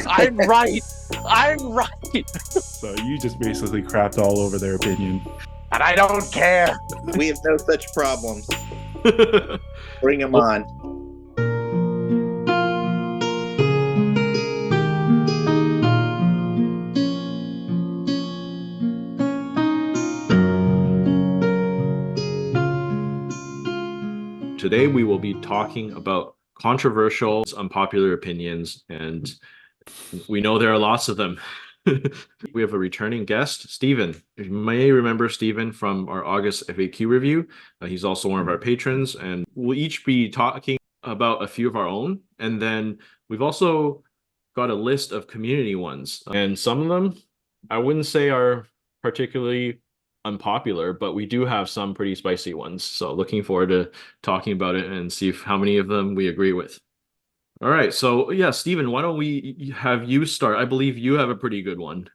I'm right. I'm right. So you just basically crapped all over their opinion. And I don't care. We have no such problems. Bring them Well- on. Today we will be talking about controversial, unpopular opinions, and we know there are lots of them. We have a returning guest, Stephen. You may remember Stephen from our August FAQ review. He's also one of our patrons, and we'll each be talking about a few of our own. And then we've also got a list of community ones, and some of them I wouldn't say are particularly unpopular, but we do have some pretty spicy ones. So looking forward to talking about it and see how many of them we agree with. All right, so yeah, Stephen, why don't we have you start? I believe you have a pretty good one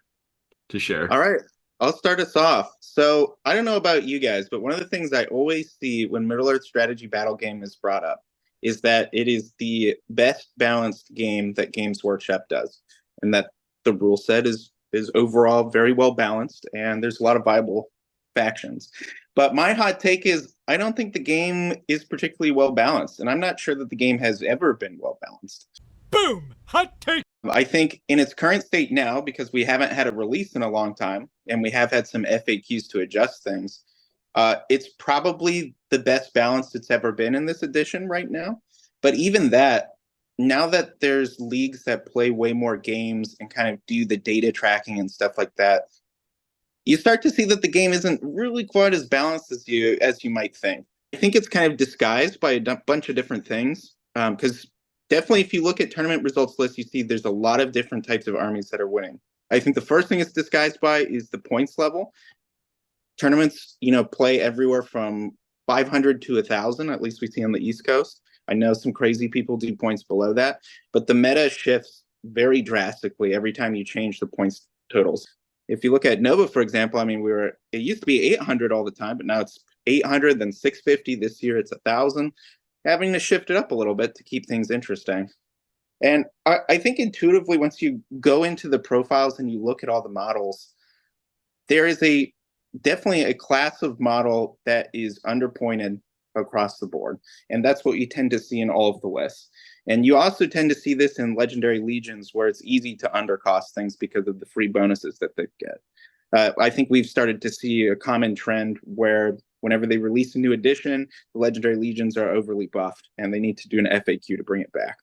to share. All right, I'll start us off. So I don't know about you guys, but one of the things I always see when Middle-earth strategy battle game is brought up is that it is the best balanced game that Games Workshop does, and that the rule set is overall very well balanced, and there's a lot of viable factions. But my hot take is I don't think the game is particularly well balanced, and I'm not sure that the game has ever been well balanced. Boom! Hot take! I think in its current state now, because we haven't had a release in a long time, and we have had some FAQs to adjust things, it's probably the best balanced it's ever been in this edition right now. But even that, now that there's leagues that play way more games and kind of do the data tracking and stuff like that, you start to see that the game isn't really quite as balanced as you might think. I think it's kind of disguised by a bunch of different things, because definitely if you look at tournament results lists, you see there's a lot of different types of armies that are winning. I think the first thing it's disguised by is the points level. Tournaments, play everywhere from 500 to 1,000, at least we see on the East Coast. I know some crazy people do points below that, but the meta shifts very drastically every time you change the points totals. If you look at Nova, for example, it used to be 800 all the time, but now it's 800, then 650. This year it's 1,000, having to shift it up a little bit to keep things interesting. And I think intuitively, once you go into the profiles and you look at all the models, there is definitely a class of model that is underpointed across the board. And that's what you tend to see in all of the lists. And you also tend to see this in Legendary Legions, where it's easy to undercost things because of the free bonuses that they get. I think we've started to see a common trend where whenever they release a new edition, the Legendary Legions are overly buffed, and they need to do an FAQ to bring it back.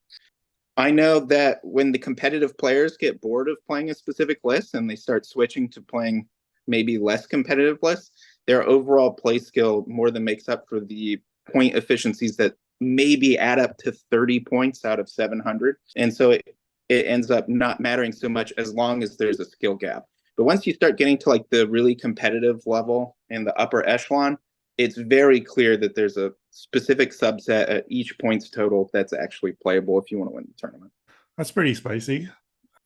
I know that when the competitive players get bored of playing a specific list and they start switching to playing maybe less competitive lists, their overall play skill more than makes up for the point efficiencies that maybe add up to 30 points out of 700. And so it ends up not mattering so much as long as there's a skill gap. But once you start getting to like the really competitive level and the upper echelon, it's very clear that there's a specific subset at each points total that's actually playable if you want to win the tournament. That's pretty spicy.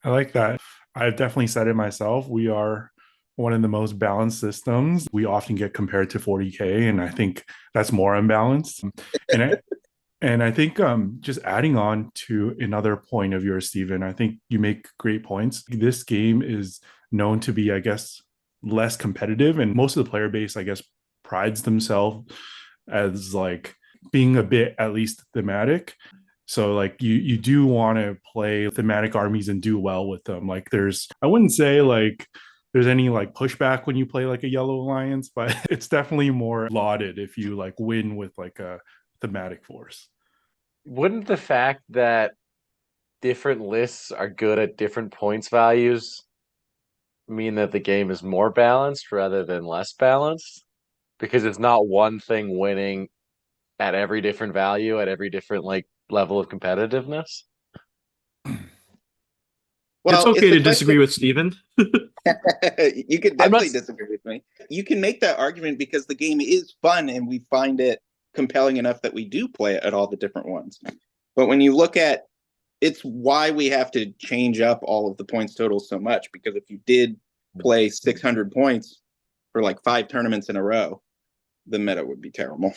I like that. I've definitely said it myself. We are one of the most balanced systems. We often get compared to 40K, and I think that's more unbalanced. And I think just adding on to another point of yours, Stephen, I think you make great points. This game is known to be, I guess, less competitive, and most of the player base, I guess, prides themselves as like being a bit at least thematic. So like you do want to play thematic armies and do well with them. Like I wouldn't say like there's any like pushback when you play like a Yellow Alliance, but it's definitely more lauded if you like win with like a thematic force. Wouldn't the fact that different lists are good at different points values mean that the game is more balanced rather than less balanced? Because it's not one thing winning at every different value, at every different like level of competitiveness. Well, it's okay to disagree with Stephen. You could definitely disagree with me. You can make that argument because the game is fun and we find it compelling enough that we do play it at all the different ones. But when you look at it's why we have to change up all of the points totals so much, because if you did play 600 points for like 5 tournaments in a row, the meta would be terrible.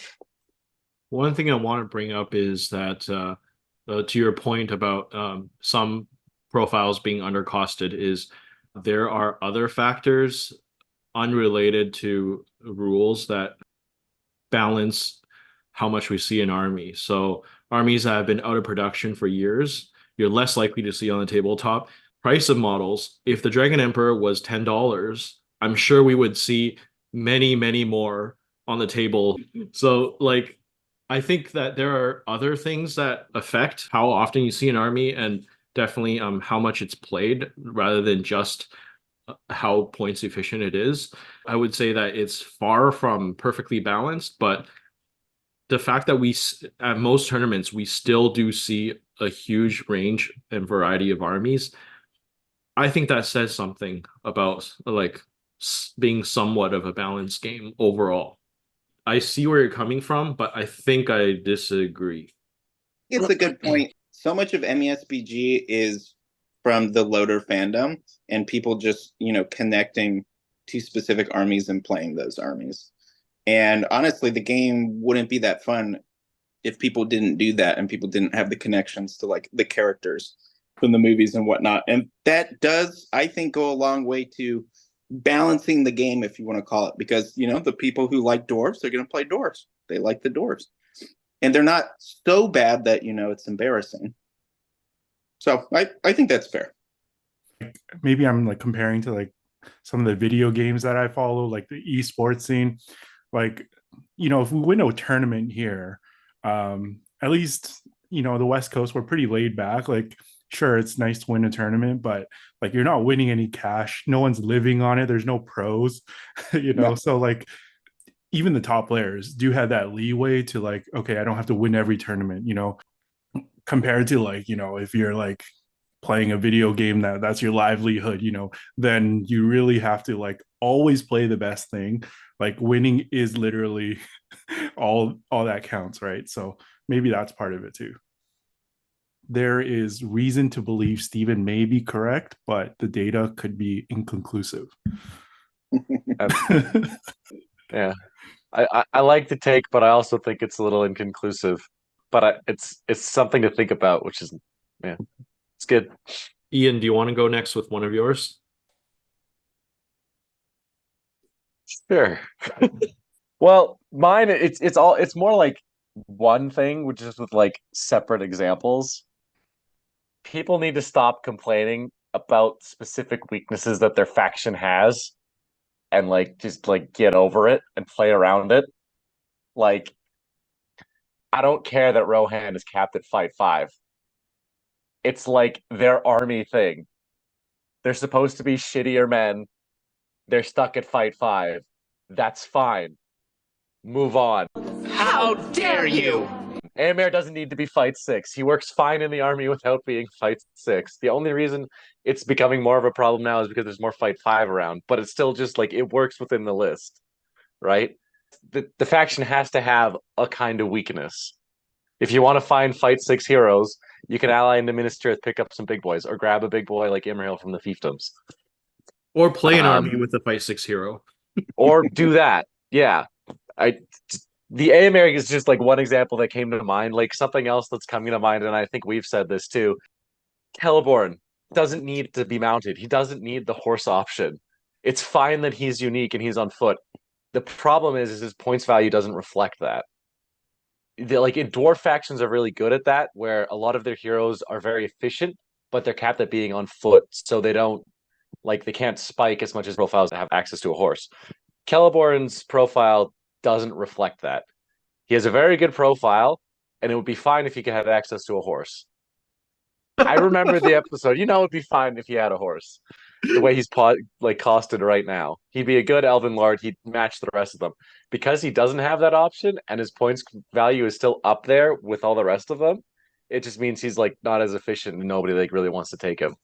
One thing I want to bring up is that to your point about some profiles being undercosted is there are other factors unrelated to rules that balance how much we see in army. So armies that have been out of production for years, you're less likely to see on the tabletop. Price of models, if the Dragon Emperor was $10, I'm sure we would see many, many more on the table. So like, I think that there are other things that affect how often you see an army, and definitely how much it's played rather than just how points efficient it is. I would say that it's far from perfectly balanced, but the fact that at most tournaments, we still do see a huge range and variety of armies, I think that says something about like being somewhat of a balanced game overall. I see where you're coming from, but I think I disagree. It's a good point. So much of MESBG is from the loader fandom and people just, connecting to specific armies and playing those armies. And honestly, the game wouldn't be that fun if people didn't do that and people didn't have the connections to like the characters from the movies and whatnot. And that does, I think, go a long way to balancing the game, if you want to call it, because, the people who like dwarves, they're going to play dwarves. They like the dwarves. And they're not so bad that, it's embarrassing. So I think that's fair. Maybe I'm like comparing to like some of the video games that I follow, like the esports scene. Like, if we win a tournament here, at least, the West Coast, we're pretty laid back. Like, sure, it's nice to win a tournament, but like you're not winning any cash. No one's living on it. There's no pros, Yeah. So like even the top players do have that leeway to like, okay, I don't have to win every tournament, compared to like, if you're like playing a video game that's your livelihood, then you really have to like always play the best thing. Like winning is literally all that counts, right? So maybe that's part of it too. There is reason to believe Stephen may be correct, but the data could be inconclusive. Yeah, I like the take, but I also think it's a little inconclusive. But it's something to think about, which is, yeah, it's good. Ian, do you want to go next with one of yours? Sure. Well, mine it's more like one thing, which is with like separate examples. People need to stop complaining about specific weaknesses that their faction has and like just like get over it and play around it. Like, I don't care that Rohan is capped at fight 5. It's like their army thing. They're supposed to be shittier men. They're stuck at fight 5. That's fine. Move on. How dare you! Aemir doesn't need to be fight 6. He works fine in the army without being fight 6. The only reason it's becoming more of a problem now is because there's more fight 5 around, but it's still just like it works within the list, right? The faction has to have a kind of weakness. If you want to find fight 6 heroes, you can ally in the Minister, pick up some big boys, or grab a big boy like Imrahil from the fiefdoms. Or play an army with a fight 6 hero. Or do that. Yeah. The Aemir is just like one example that came to mind. Like something else that's coming to mind, and I think we've said this too. Celeborn doesn't need to be mounted. He doesn't need the horse option. It's fine that he's unique and he's on foot. The problem is his points value doesn't reflect that. Like dwarf factions are really good at that, where a lot of their heroes are very efficient, but they're capped at being on foot, so they can't spike as much as profiles that have access to a horse. Celeborn's profile doesn't reflect that. He has a very good profile, and it would be fine if he could have access to a horse. I remember the episode. It would be fine if he had a horse. The way he's costed right now, he'd be a good Elven Lord. He'd match the rest of them. Because he doesn't have that option, and his points value is still up there with all the rest of them. It just means he's like not as efficient, and nobody like really wants to take him.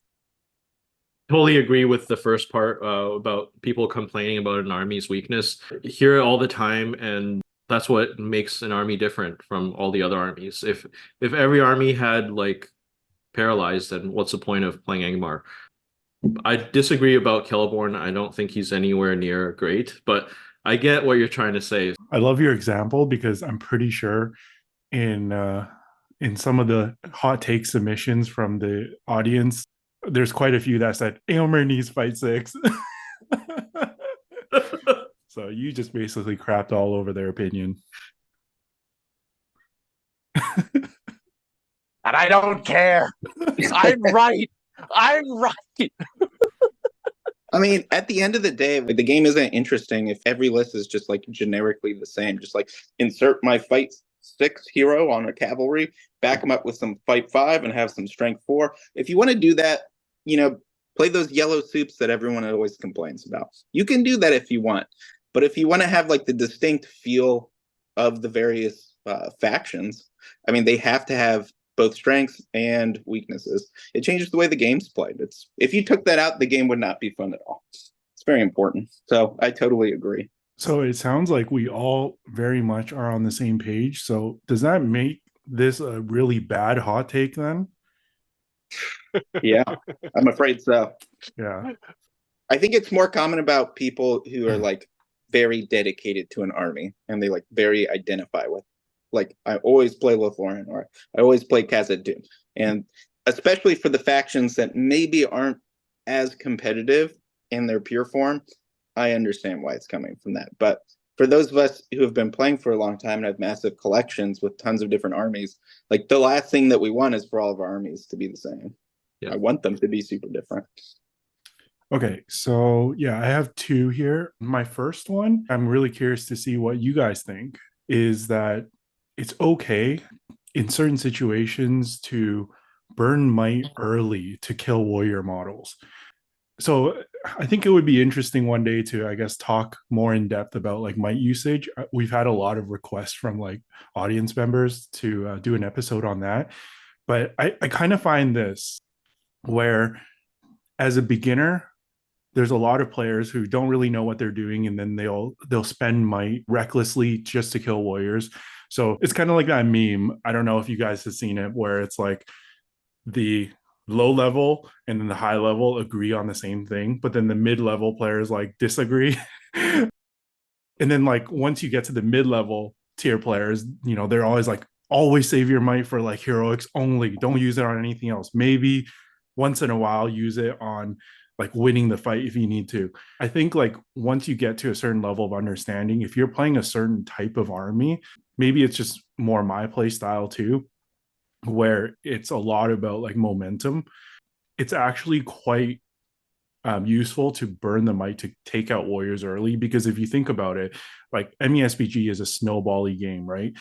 Totally agree with the first part about people complaining about an army's weakness. Hear it all the time, and that's what makes an army different from all the other armies. If every army had like paralyzed, then what's the point of playing Angmar? I disagree about Celeborn. I don't think he's anywhere near great, but I get what you're trying to say. I love your example because I'm pretty sure in some of the hot take submissions from the audience, there's quite a few that said Aylmer needs fight 6. So you just basically crapped all over their opinion. And I don't care. I'm right. I'm right. I mean, at the end of the day, the game isn't interesting if every list is just like generically the same. Just like insert my fight 6 hero on a cavalry, back them up with some fight 5 and have some strength 4. If you want to do that, play those yellow soups that everyone always complains about. You can do that if you want. But if you want to have like the distinct feel of the various factions, I mean, they have to have both strengths and weaknesses. It changes the way the game's played. If you took that out, the game would not be fun at all. It's very important. So I totally agree. So it sounds like we all very much are on the same page. So does that make this a really bad hot take then? Yeah, I'm afraid so. Yeah. I think it's more common about people who are like very dedicated to an army and they like very identify with. Like, I always play Lothlorien or I always play Khazad-dûm. And especially for the factions that maybe aren't as competitive in their pure form, I understand why it's coming from that. But for those of us who have been playing for a long time and have massive collections with tons of different armies, like the last thing that we want is for all of our armies to be the same. Yeah. I want them to be super different. Okay, so yeah, I have 2 here. My first one, I'm really curious to see what you guys think, is that it's okay in certain situations to burn might early to kill warrior models. So I think it would be interesting one day to, I guess, talk more in depth about like might usage. We've had a lot of requests from like audience members to do an episode on that. But I kind of find this where as a beginner, there's a lot of players who don't really know what they're doing, and then they'll spend might recklessly just to kill warriors. So it's kind of like that meme. I don't know if you guys have seen it, where it's like the low level and then the high level agree on the same thing, but then the mid-level players like disagree. And then like once you get to the mid-level tier players, they're always like, always save your might for like heroics only. Don't use it on anything else. Maybe once in a while use it on like winning the fight if you need to. I think like once you get to a certain level of understanding, if you're playing a certain type of army, maybe it's just more my play style too, where it's a lot about like momentum. It's actually quite useful to burn the might to take out warriors early, because if you think about it, like MESBG is a snowbally game, right?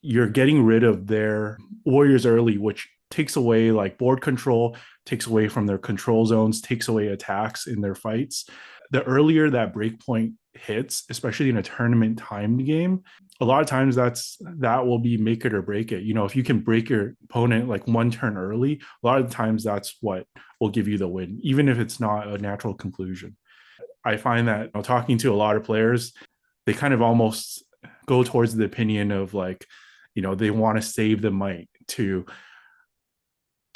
You're getting rid of their warriors early, which takes away like board control, takes away from their control zones, takes away attacks in their fights. The earlier that breakpoint hits, especially in a tournament timed game, a lot of times that will be make it or break it. If you can break your opponent like one turn early, a lot of times that's what will give you the win, even if it's not a natural conclusion. I find that talking to a lot of players, they kind of almost go towards the opinion of like, they want to save the might to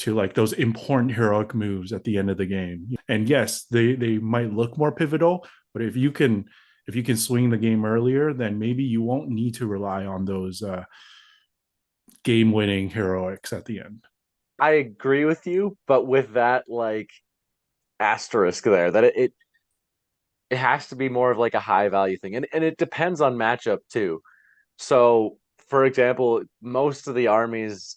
like those important heroic moves at the end of the game. And yes, they might look more pivotal, but if you can swing the game earlier, then maybe you won't need to rely on those game-winning heroics at the end. I agree with you, but with that like asterisk there, that it has to be more of like a high value thing, and it depends on matchup too. So, for example, most of the armies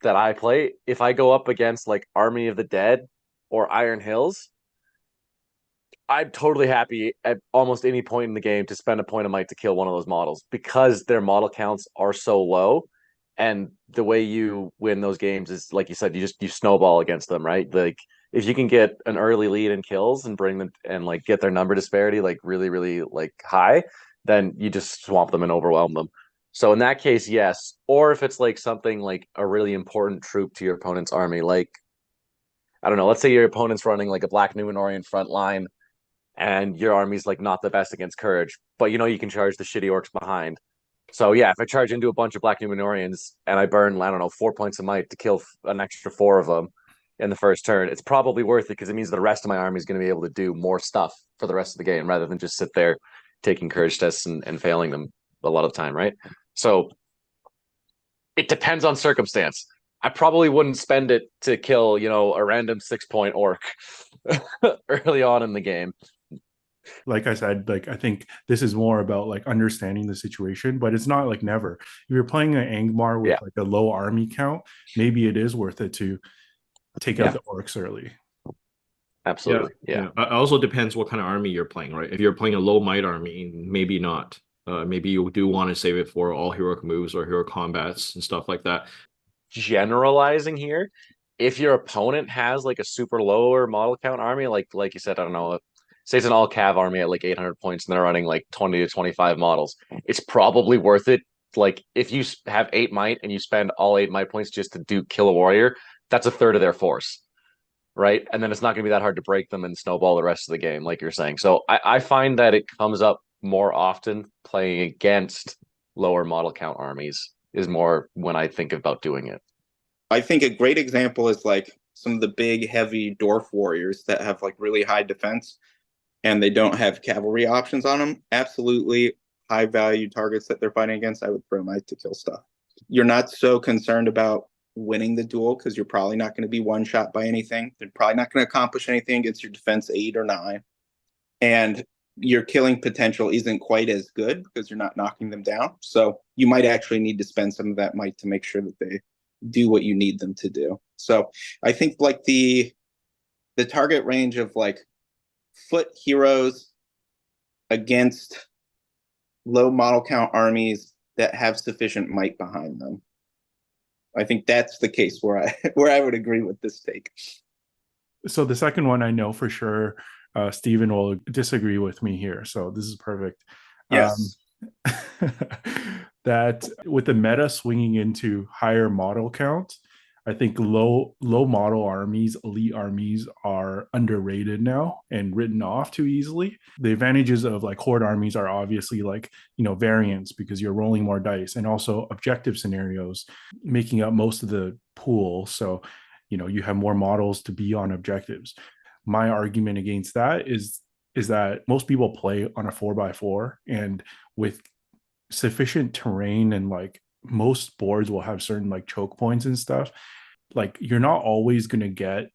that I play, if I go up against like Army of the Dead or Iron Hills, I'm totally happy at almost any point in the game to spend a point of might to kill one of those models, because their model counts are so low. And the way you win those games is, like you said, you snowball against them, right? Like if you can get an early lead in kills and bring them and like get their number disparity like really, really like high, then you just swamp them and overwhelm them. So in that case, yes. Or if it's like something like a really important troop to your opponent's army, like I don't know, let's say your opponent's running like a Black Numenorian front line and your army's like not the best against courage, but you can charge the shitty orcs behind. So yeah, if I charge into a bunch of Black Numenorians and I burn, I don't know, 4 points of might to kill an extra 4 of them in the first turn, it's probably worth it, because it means the rest of my army is going to be able to do more stuff for the rest of the game rather than just sit there taking courage tests and failing them a lot of the time, right? So it depends on circumstance. I probably wouldn't spend it to kill, a random 6-point orc early on in the game. Like I said, like I think this is more about like understanding the situation, but it's not like never. If you're playing an Angmar with Yeah. like a low army count, maybe it is worth it to take out Yeah. the orcs early. Absolutely. Yeah. It also depends what kind of army you're playing, right? If you're playing a low might army, maybe not. Maybe you do want to save it for all heroic moves or hero combats and stuff like that. Generalizing here, if your opponent has like a super lower model count army, like you said, I don't know, say it's an all cav army at like 800 points and they're running like 20 to 25 models, it's probably worth it. Like if you have 8 might and you spend all 8 might points just to kill a warrior, that's a third of their force, right? And then it's not going to be that hard to break them and snowball the rest of the game, like you're saying. So I find that it comes up more often playing against lower model count armies is more when I think about doing it. I think a great example is like some of the big, heavy dwarf warriors that have like really high defense and they don't have cavalry options on them. Absolutely high value targets that they're fighting against. I would throw might to kill stuff. You're not so concerned about winning the duel because you're probably not going to be one shot by anything. They're probably not going to accomplish anything against your defense 8 or 9. And your killing potential isn't quite as good because you're not knocking them down. So you might actually need to spend some of that might to make sure that they do what you need them to do. So I think like the target range of like foot heroes against low model count armies that have sufficient might behind them. I think that's the case where I would agree with this take. So the second one, I know for sure Stephen will disagree with me here. So this is perfect. Yes. That with the meta swinging into higher model count, I think low model armies, elite armies are underrated now and written off too easily. The advantages of like horde armies are obviously like, variance because you're rolling more dice and also objective scenarios making up most of the pool. So, you have more models to be on objectives. My argument against that is that most people play on a 4x4 and with sufficient terrain and like most boards will have certain like choke points and stuff. Like you're not always going to get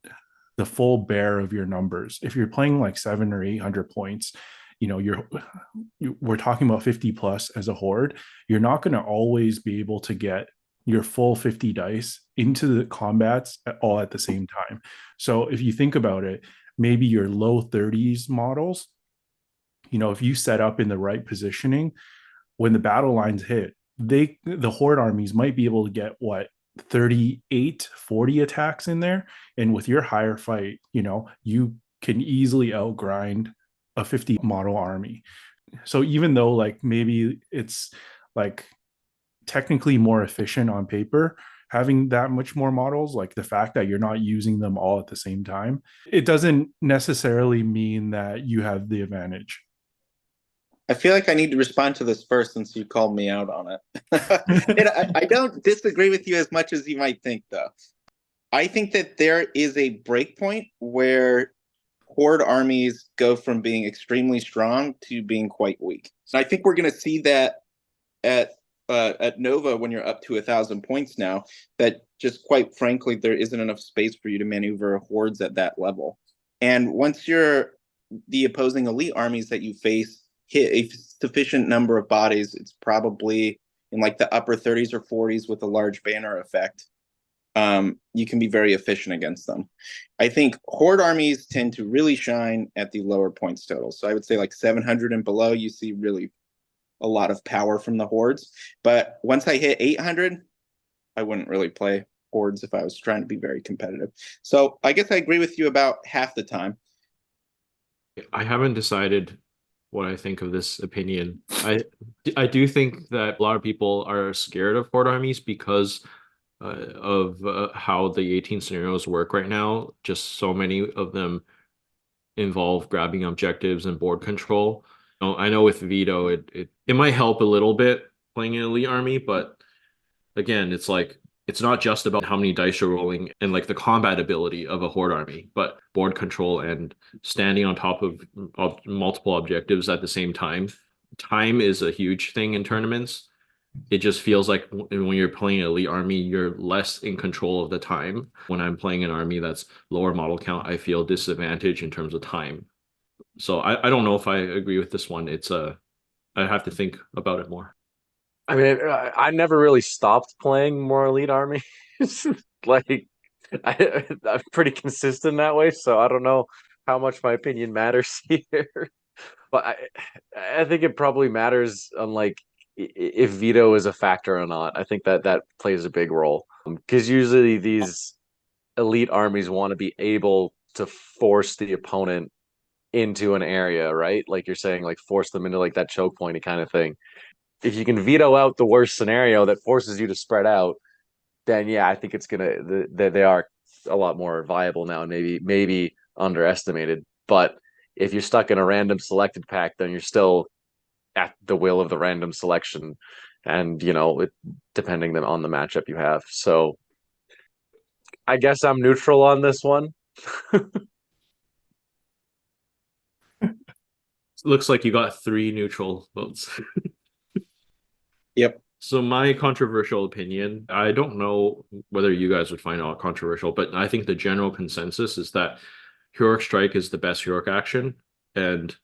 the full bear of your numbers. If you're playing like 700 or 800 points, we're talking about 50 plus as a horde. You're not going to always be able to get your full 50 dice into the combats all at the same time. So if you think about it, maybe your low 30s models, if you set up in the right positioning, when the battle lines hit, the horde armies might be able to get 38, 40 attacks in there. And with your higher fight, you can easily outgrind a 50 model army. So even though like maybe it's like technically more efficient on paper, having that much more models, like the fact that you're not using them all at the same time, it doesn't necessarily mean that you have the advantage. I feel like I need to respond to this first since you called me out on it. And I don't disagree with you as much as you might think, though. I think that there is a breakpoint where horde armies go from being extremely strong to being quite weak. So I think we're going to see that at Nova when you're up to 1,000 points now, that just quite frankly, there isn't enough space for you to maneuver hordes at that level. And once the opposing elite armies that you face hit a sufficient number of bodies, it's probably in like the upper 30s or 40s with a large banner effect. You can be very efficient against them. I think horde armies tend to really shine at the lower points total. So I would say like 700 and below, you see really a lot of power from the hordes. But once I hit 800, I wouldn't really play hordes if I was trying to be very competitive. So I guess I agree with you about half the time. I haven't decided what I think of this opinion. I do think that a lot of people are scared of horde armies because of how the 18 scenarios work right now. Just so many of them involve grabbing objectives and board control. I know with Veto, it might help a little bit playing an elite army, but again, it's like it's not just about how many dice you're rolling and like the combat ability of a horde army, but board control and standing on top of multiple objectives at the same time. Time is a huge thing in tournaments. it just feels like when you're playing an elite army, you're less in control of the time. When I'm playing an army that's lower model count, I feel disadvantaged in terms of time. So I don't know if I agree with this one. I have to think about it more. I mean, I never really stopped playing more elite armies. Like, I'm pretty consistent that way, so I don't know how much my opinion matters here. But I think it probably matters on like if veto is a factor or not. I think that plays a big role because usually these elite armies want to be able to force the opponent into an area, right? Like you're saying, like force them into like that choke pointy kind of thing. If you can veto out the worst scenario that forces you to spread out, then yeah, I think it's gonna they are a lot more viable now, and maybe underestimated. But if you're stuck in a random selected pack, then you're still at the will of the random selection, and depending on the matchup you have. So I guess I'm neutral on this one. Looks like you got 3 neutral votes. Yep. So my controversial opinion, I don't know whether you guys would find it controversial, but I think the general consensus is that Heroic Strike is the best heroic action, and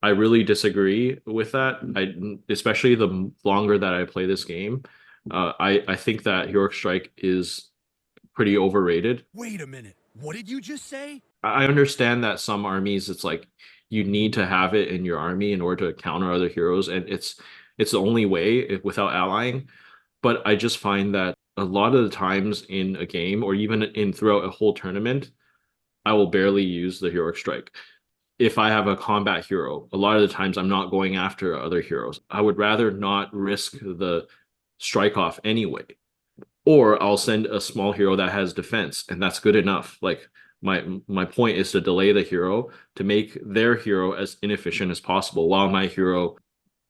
I really disagree with that. Especially the longer that I play this game, I think that Heroic Strike is pretty overrated. Wait a minute. What did you just say? I understand that some armies, it's like you need to have it in your army in order to counter other heroes, and it's the only way without allying. But I just find that a lot of the times in a game, or even in throughout a whole tournament, I will barely use the Heroic Strike. If I have a combat hero, a lot of the times I'm not going after other heroes. I would rather not risk the strike off anyway. Or I'll send a small hero that has defense, and that's good enough. Like my point is to delay the hero to make their hero as inefficient as possible while my hero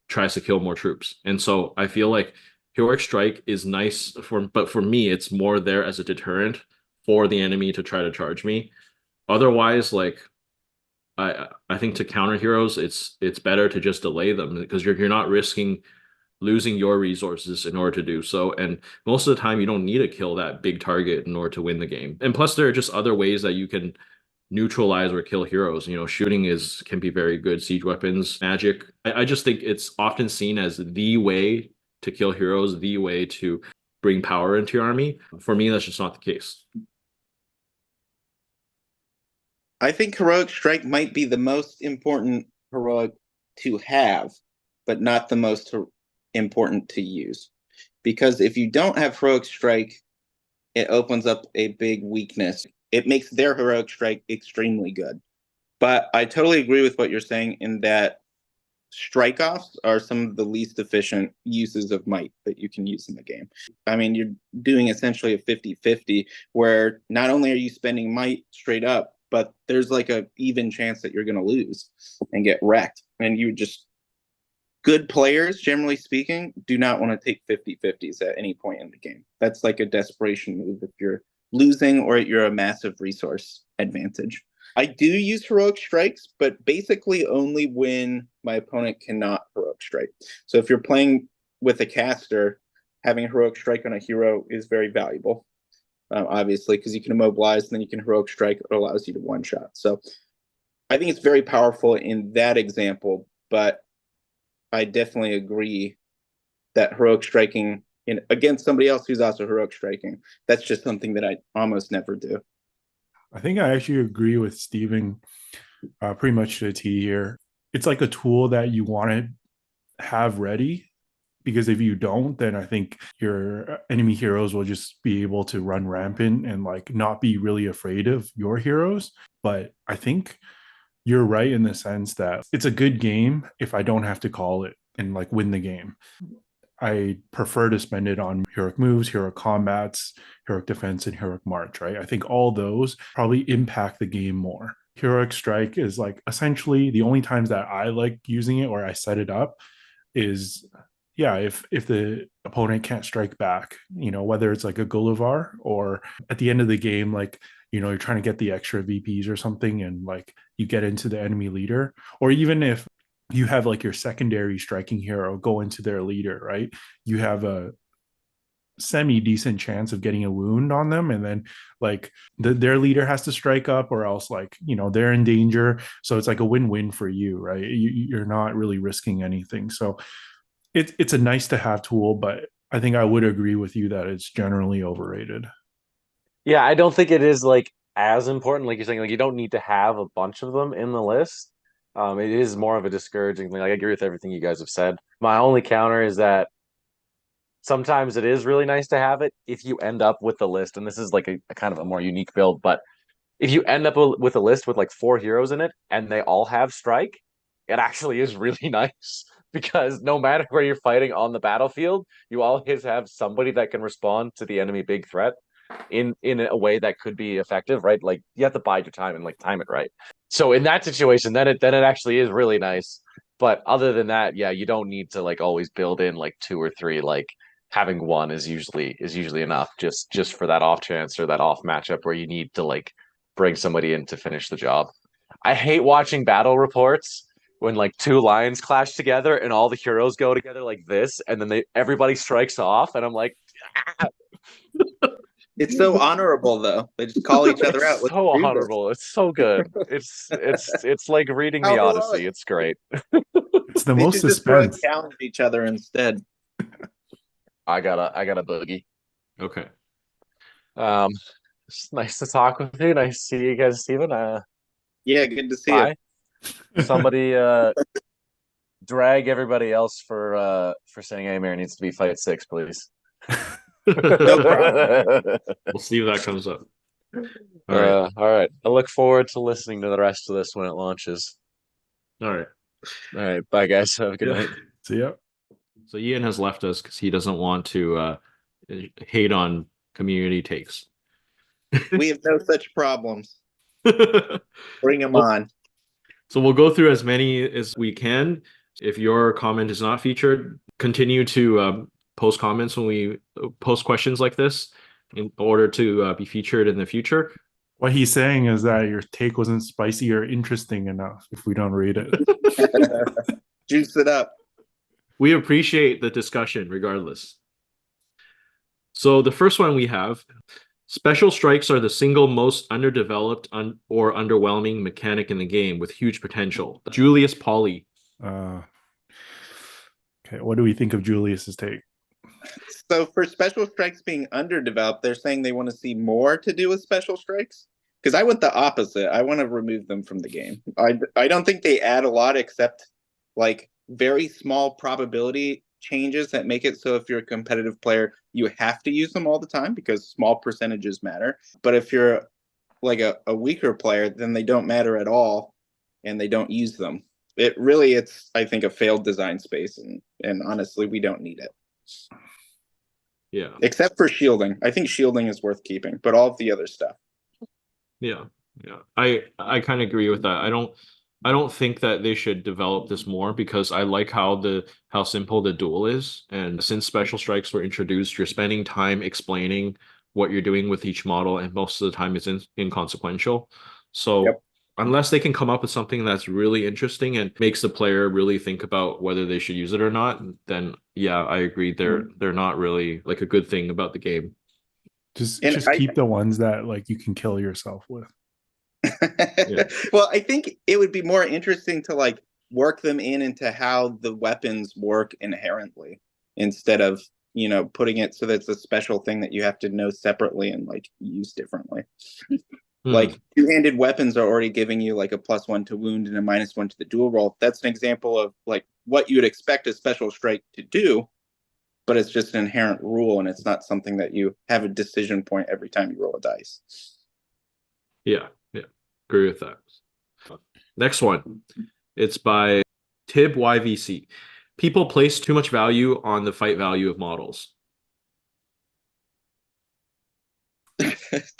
tries to kill more troops. And so I feel like Heroic Strike is nice but for me, it's more there as a deterrent for the enemy to try to charge me. Otherwise, like I think to counter heroes, it's better to just delay them because you're not risking losing your resources in order to do so. And most of the time, you don't need to kill that big target in order to win the game. And plus, there are just other ways that you can neutralize or kill heroes. Shooting can be very good. Siege weapons, magic. I just think it's often seen as the way to kill heroes, the way to bring power into your army. For me, that's just not the case. I think Heroic Strike might be the most important heroic to have, but not the most important to use. Because if you don't have Heroic Strike, it opens up a big weakness. It makes their Heroic Strike extremely good. But I totally agree with what you're saying in that strike-offs are some of the least efficient uses of might that you can use in the game. I mean, you're doing essentially a 50-50 where not only are you spending might straight up, but there's like a even chance that you're going to lose and get wrecked. And good players, generally speaking, do not want to take 50-50s at any point in the game. That's like a desperation move if you're losing or you're a massive resource advantage. I do use Heroic Strikes, but basically only when my opponent cannot Heroic Strike. So if you're playing with a caster, having a Heroic Strike on a hero is very valuable, obviously, because you can immobilize and then you can Heroic Strike. It allows you to one-shot. So I think it's very powerful in that example, but I definitely agree that Heroic Striking against somebody else who's also Heroic Striking, that's just something that I almost never do. I think I actually agree with Stephen pretty much to the T here. It's like a tool that you want to have ready, because if you don't, then I think your enemy heroes will just be able to run rampant and like not be really afraid of your heroes. But I think you're right in the sense that it's a good game if I don't have to call it and like win the game. I prefer to spend it on heroic moves, heroic combats, heroic defense, and heroic march, right? I think all those probably impact the game more. Heroic Strike is like essentially the only times that I like using it or I set it up is, yeah, if the opponent can't strike back, whether it's like a Gullivar or at the end of the game, like, you're trying to get the extra VPs or something and like you get into the enemy leader, or even if you have like your secondary striking hero go into their leader, right? You have a semi decent chance of getting a wound on them, and then like their leader has to strike up, or else like they're in danger. So it's like a win-win for you, right? You're not really risking anything. So it's a nice to have tool, but I think I would agree with you that it's generally overrated. Yeah, I don't think it is like as important. Like you're saying, like you don't need to have a bunch of them in the list. It is more of a discouraging thing. Like, I agree with everything you guys have said. My only counter is that sometimes it is really nice to have it if you end up with the list, and this is like a kind of a more unique build, but if you end up with a list with like 4 heroes in it and they all have strike, it actually is really nice because no matter where you're fighting on the battlefield, you always have somebody that can respond to the enemy big threat in a way that could be effective, right? Like you have to bide your time and like time it right. So in that situation, then it actually is really nice. But other than that, yeah, you don't need to like always build in like two or three. Like having one is usually enough just for that off chance or that off matchup where you need to like bring somebody in to finish the job. I hate watching battle reports when like two lines clash together and all the heroes go together like this, and then everybody strikes off, and I'm like, ah, It's so honorable, though. They just call each other out. it's Let's so do this. honorable. It's so good. It's like reading How the heroic. Odyssey. It's great. It's the They most should just try and suspense. challenge each other instead. I got a boogie. Okay. It's nice to talk with you. Nice to see you guys, Stephen. Yeah, good to see Bye. Somebody drag everybody else for saying Amir needs to be fight 6, please. No problem. We'll see if that comes up. All right. All right. I look forward to listening to the rest of this when it launches. All right. All right. Bye, guys. Have a good Yeah. night. See ya. So Ian has left us because he doesn't want to hate on community takes. We have no such problems. So Bring them on. we'll go through as many as we can. If your comment is not featured, continue to post comments when we post questions like this in order to be featured in the future. What he's saying is that your take wasn't spicy or interesting enough if we don't read it. Juice it up. We appreciate the discussion regardless. So the first one we have, special strikes are the single most underdeveloped or underwhelming mechanic in the game with huge potential. Julius Pauly. Okay, what do we think of Julius's take? So for special strikes being underdeveloped, they're saying they want to see more to do with special strikes? Because I want the opposite. I want to remove them from the game. I don't think they add a lot except like very small probability changes that make it so if you're a competitive player, you have to use them all the time because small percentages matter. But if you're like a weaker player, then they don't matter at all and they don't use them. It's I think a failed design space, and honestly we don't need it. Yeah. Except for shielding. I think shielding is worth keeping, but all of the other stuff. Yeah. I kind of agree with that. I don't think that they should develop this more because I like how simple the duel is. And since special strikes were introduced, you're spending time explaining what you're doing with each model, and most of the time it's inconsequential. So Yep. Unless they can come up with something that's really interesting and makes the player really think about whether they should use it or not, then yeah, I agree. They're not really like a good thing about the game. Just keep the ones that like you can kill yourself with. Yeah. Well, I think it would be more interesting to like work them into how the weapons work inherently instead of, putting it so that it's a special thing that you have to know separately and like use differently. Like two-handed weapons are already giving you like a +1 to wound and a -1 to the dual roll. That's an example of like what you would expect a special strike to do, but it's just an inherent rule and it's not something that you have a decision point every time you roll a dice. Yeah, agree with that. Next one, it's by Tib YVC. People place too much value on the fight value of models.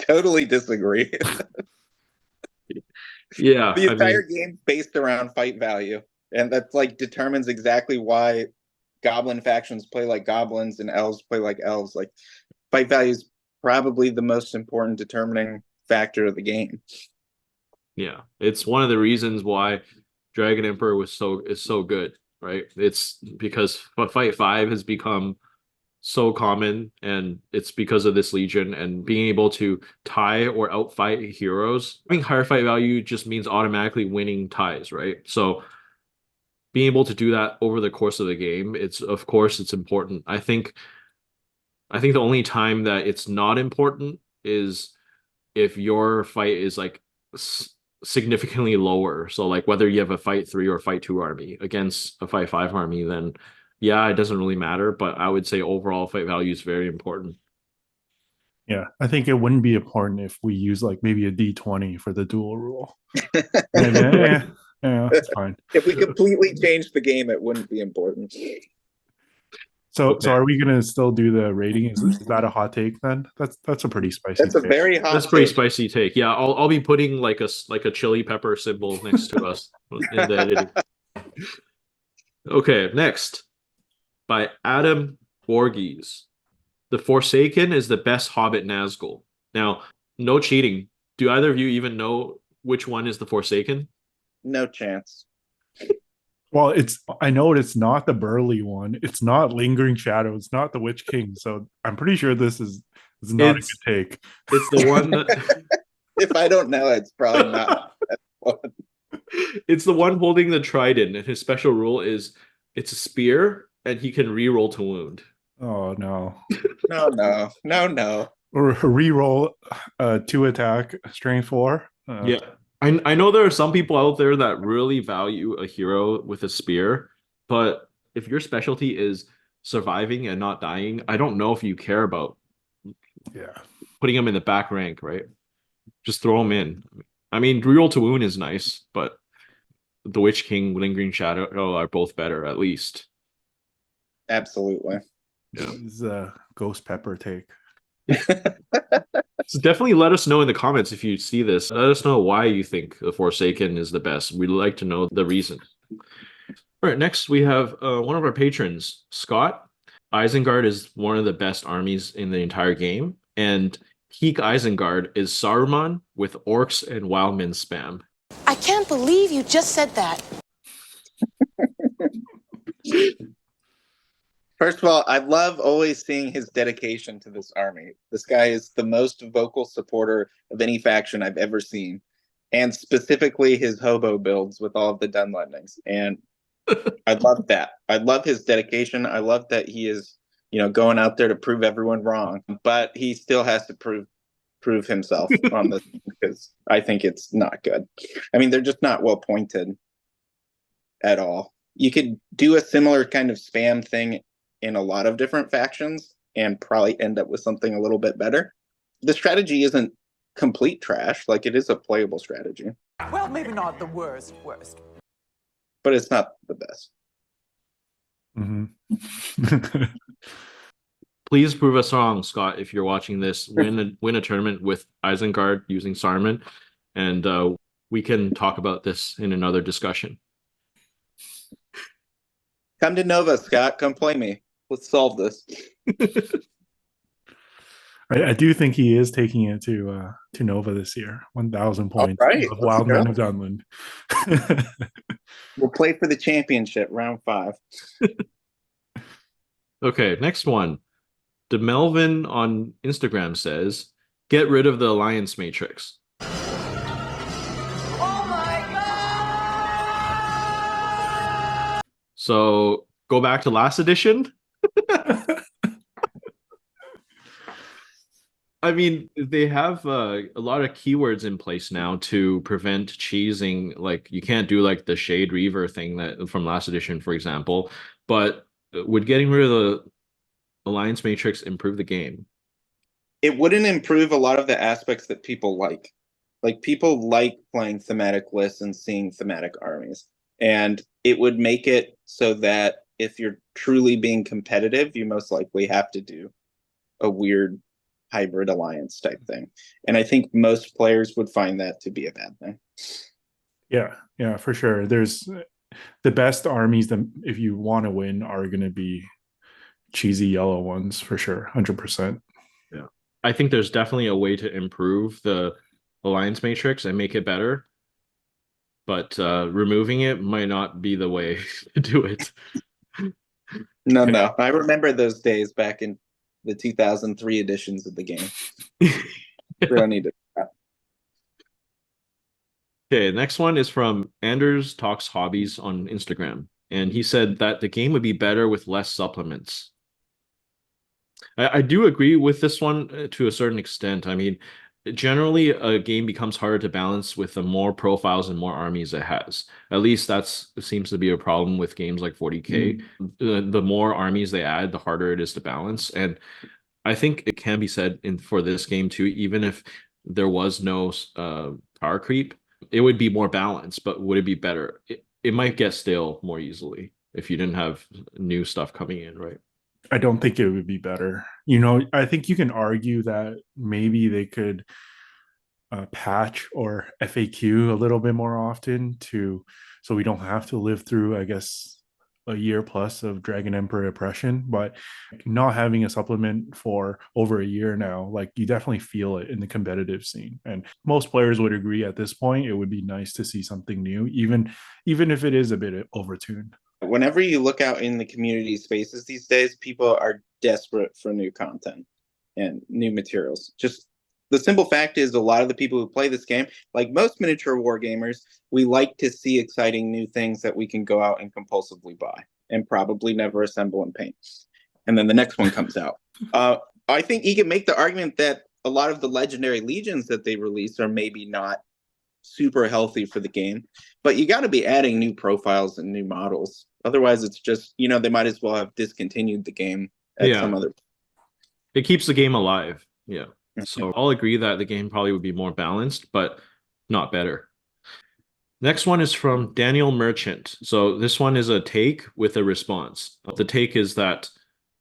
Totally disagree. Yeah, The entire game's based around fight value, and that's like determines exactly why goblin factions play like goblins and elves play like elves. Like fight value is probably the most important determining factor of the game. Yeah, it's one of the reasons why Dragon Emperor is so good, right? It's because Fight 5 has become so common, and it's because of this legion and being able to tie or outfight heroes. Having higher fight value just means automatically winning ties, right? So being able to do that over the course of the game, it's important. I think the only time that it's not important is if your fight is like significantly lower. So like whether you have a fight 3 or fight 2 army against a fight 5 army, then yeah, it doesn't really matter. But I would say overall fight value is very important. Yeah, I think it wouldn't be important if we use like maybe a D20 for the dual rule. Maybe, yeah, it's fine. If we completely changed the game, it wouldn't be important. So Okay. are we gonna still do the rating? Is that a hot take then? That's a pretty spicy That's a take. very hot That's pretty take. spicy take. Yeah, I'll be putting like a chili pepper symbol next to us in the editing. Okay, next by Adam Borges. The Forsaken is the best Hobbit Nazgul. Now, no cheating. Do either of you even know which one is the Forsaken? No chance. Well, I know it's not the Burly one. It's not Lingering Shadow. It's not the Witch King. So I'm pretty sure this is not a good take. It's the one that If I don't know, it's probably not that one. it's the one holding the trident, and his special rule is it's a spear, and he can reroll to wound. Oh no. No. Or reroll 2 attack, strength 4. Yeah. I know there are some people out there that really value a hero with a spear, but if your specialty is surviving and not dying, I don't know if you care about putting him in the back rank, right? Just throw him in. I mean, reroll to wound is nice, but the Witch King, Lingering Shadow are both better, at least. Absolutely. Yeah. This is a Ghost Pepper take. So definitely let us know in the comments if you see this. Let us know why you think the Forsaken is the best. We'd like to know the reason. All right, next we have one of our patrons, Scott. Isengard is one of the best armies in the entire game, and peak Isengard is Saruman with orcs and wildmen spam. I can't believe you just said that. First of all, I love always seeing his dedication to this army. This guy is the most vocal supporter of any faction I've ever seen, and specifically his hobo builds with all of the Dunlendings. And I love that. I love his dedication. I love that he is, going out there to prove everyone wrong, but he still has to prove himself on this because I think it's not good. I mean, they're just not well pointed at all. You could do a similar kind of spam thing in a lot of different factions and probably end up with something a little bit better. The strategy isn't complete trash. Like, it is a playable strategy. Well, maybe not the worst. But it's not the best. Mm-hmm. Please prove us wrong, Scott, if you're watching this. Win a tournament with Isengard using Saruman, and we can talk about this in another discussion. Come to Nova, Scott. Come play me. Let's solve this. I do think he is taking it to Nova this year. 1,000 points. All right, Of Wildmen of Dunland. We'll play for the championship, round 5. Okay, next one. DeMelvin on Instagram says, get rid of the Alliance Matrix. Oh my god! So go back to last edition. I mean, they have a lot of keywords in place now to prevent cheesing. Like, you can't do like the Shade Reaver thing that from last edition, for example. But would getting rid of the Alliance Matrix improve the game? It wouldn't improve a lot of the aspects that people like. Like, people like playing thematic lists and seeing thematic armies. And it would make it so that if you're truly being competitive, you most likely have to do a weird hybrid alliance type thing. And I think most players would find that to be a bad thing. Yeah, for sure. There's the best armies that if you want to win are going to be cheesy yellow ones for sure. 100%. Yeah. I think there's definitely a way to improve the Alliance Matrix and make it better. but removing it might not be the way to do it. No, no. I remember those days back in the 2003 editions of the game. We don't need to. Okay, next one is from Anders Talks Hobbies on Instagram. And he said that the game would be better with less supplements. I do agree with this one to a certain extent. I mean, generally a game becomes harder to balance with the more profiles and more armies it has. At least that's seems to be a problem with games like 40K. The more armies they add, the harder it is to balance. And I think it can be said for this game too, even if there was no power creep, it would be more balanced, but would it be better? It might get stale more easily if you didn't have new stuff coming in, right? I don't think it would be better. I think you can argue that maybe they could patch or FAQ a little bit more often so we don't have to live through, I guess, a year plus of Dragon Emperor oppression. But not having a supplement for over a year now, like, you definitely feel it in the competitive scene, and most players would agree at this point it would be nice to see something new, even if it is a bit overtuned. Whenever you look out in the community spaces these days, people are desperate for new content and new materials. Just the simple fact is, a lot of the people who play this game, like most miniature war gamers, we like to see exciting new things that we can go out and compulsively buy and probably never assemble and paint. And then the next one comes out. I think you can make the argument that a lot of the legendary legions that they release are maybe not super healthy for the game, but you got to be adding new profiles and new models. Otherwise, it's just, they might as well have discontinued the game at some other. It keeps the game alive. Yeah. So I'll agree that the game probably would be more balanced, but not better. Next one is from Daniel Merchant. So this one is a take with a response. The take is that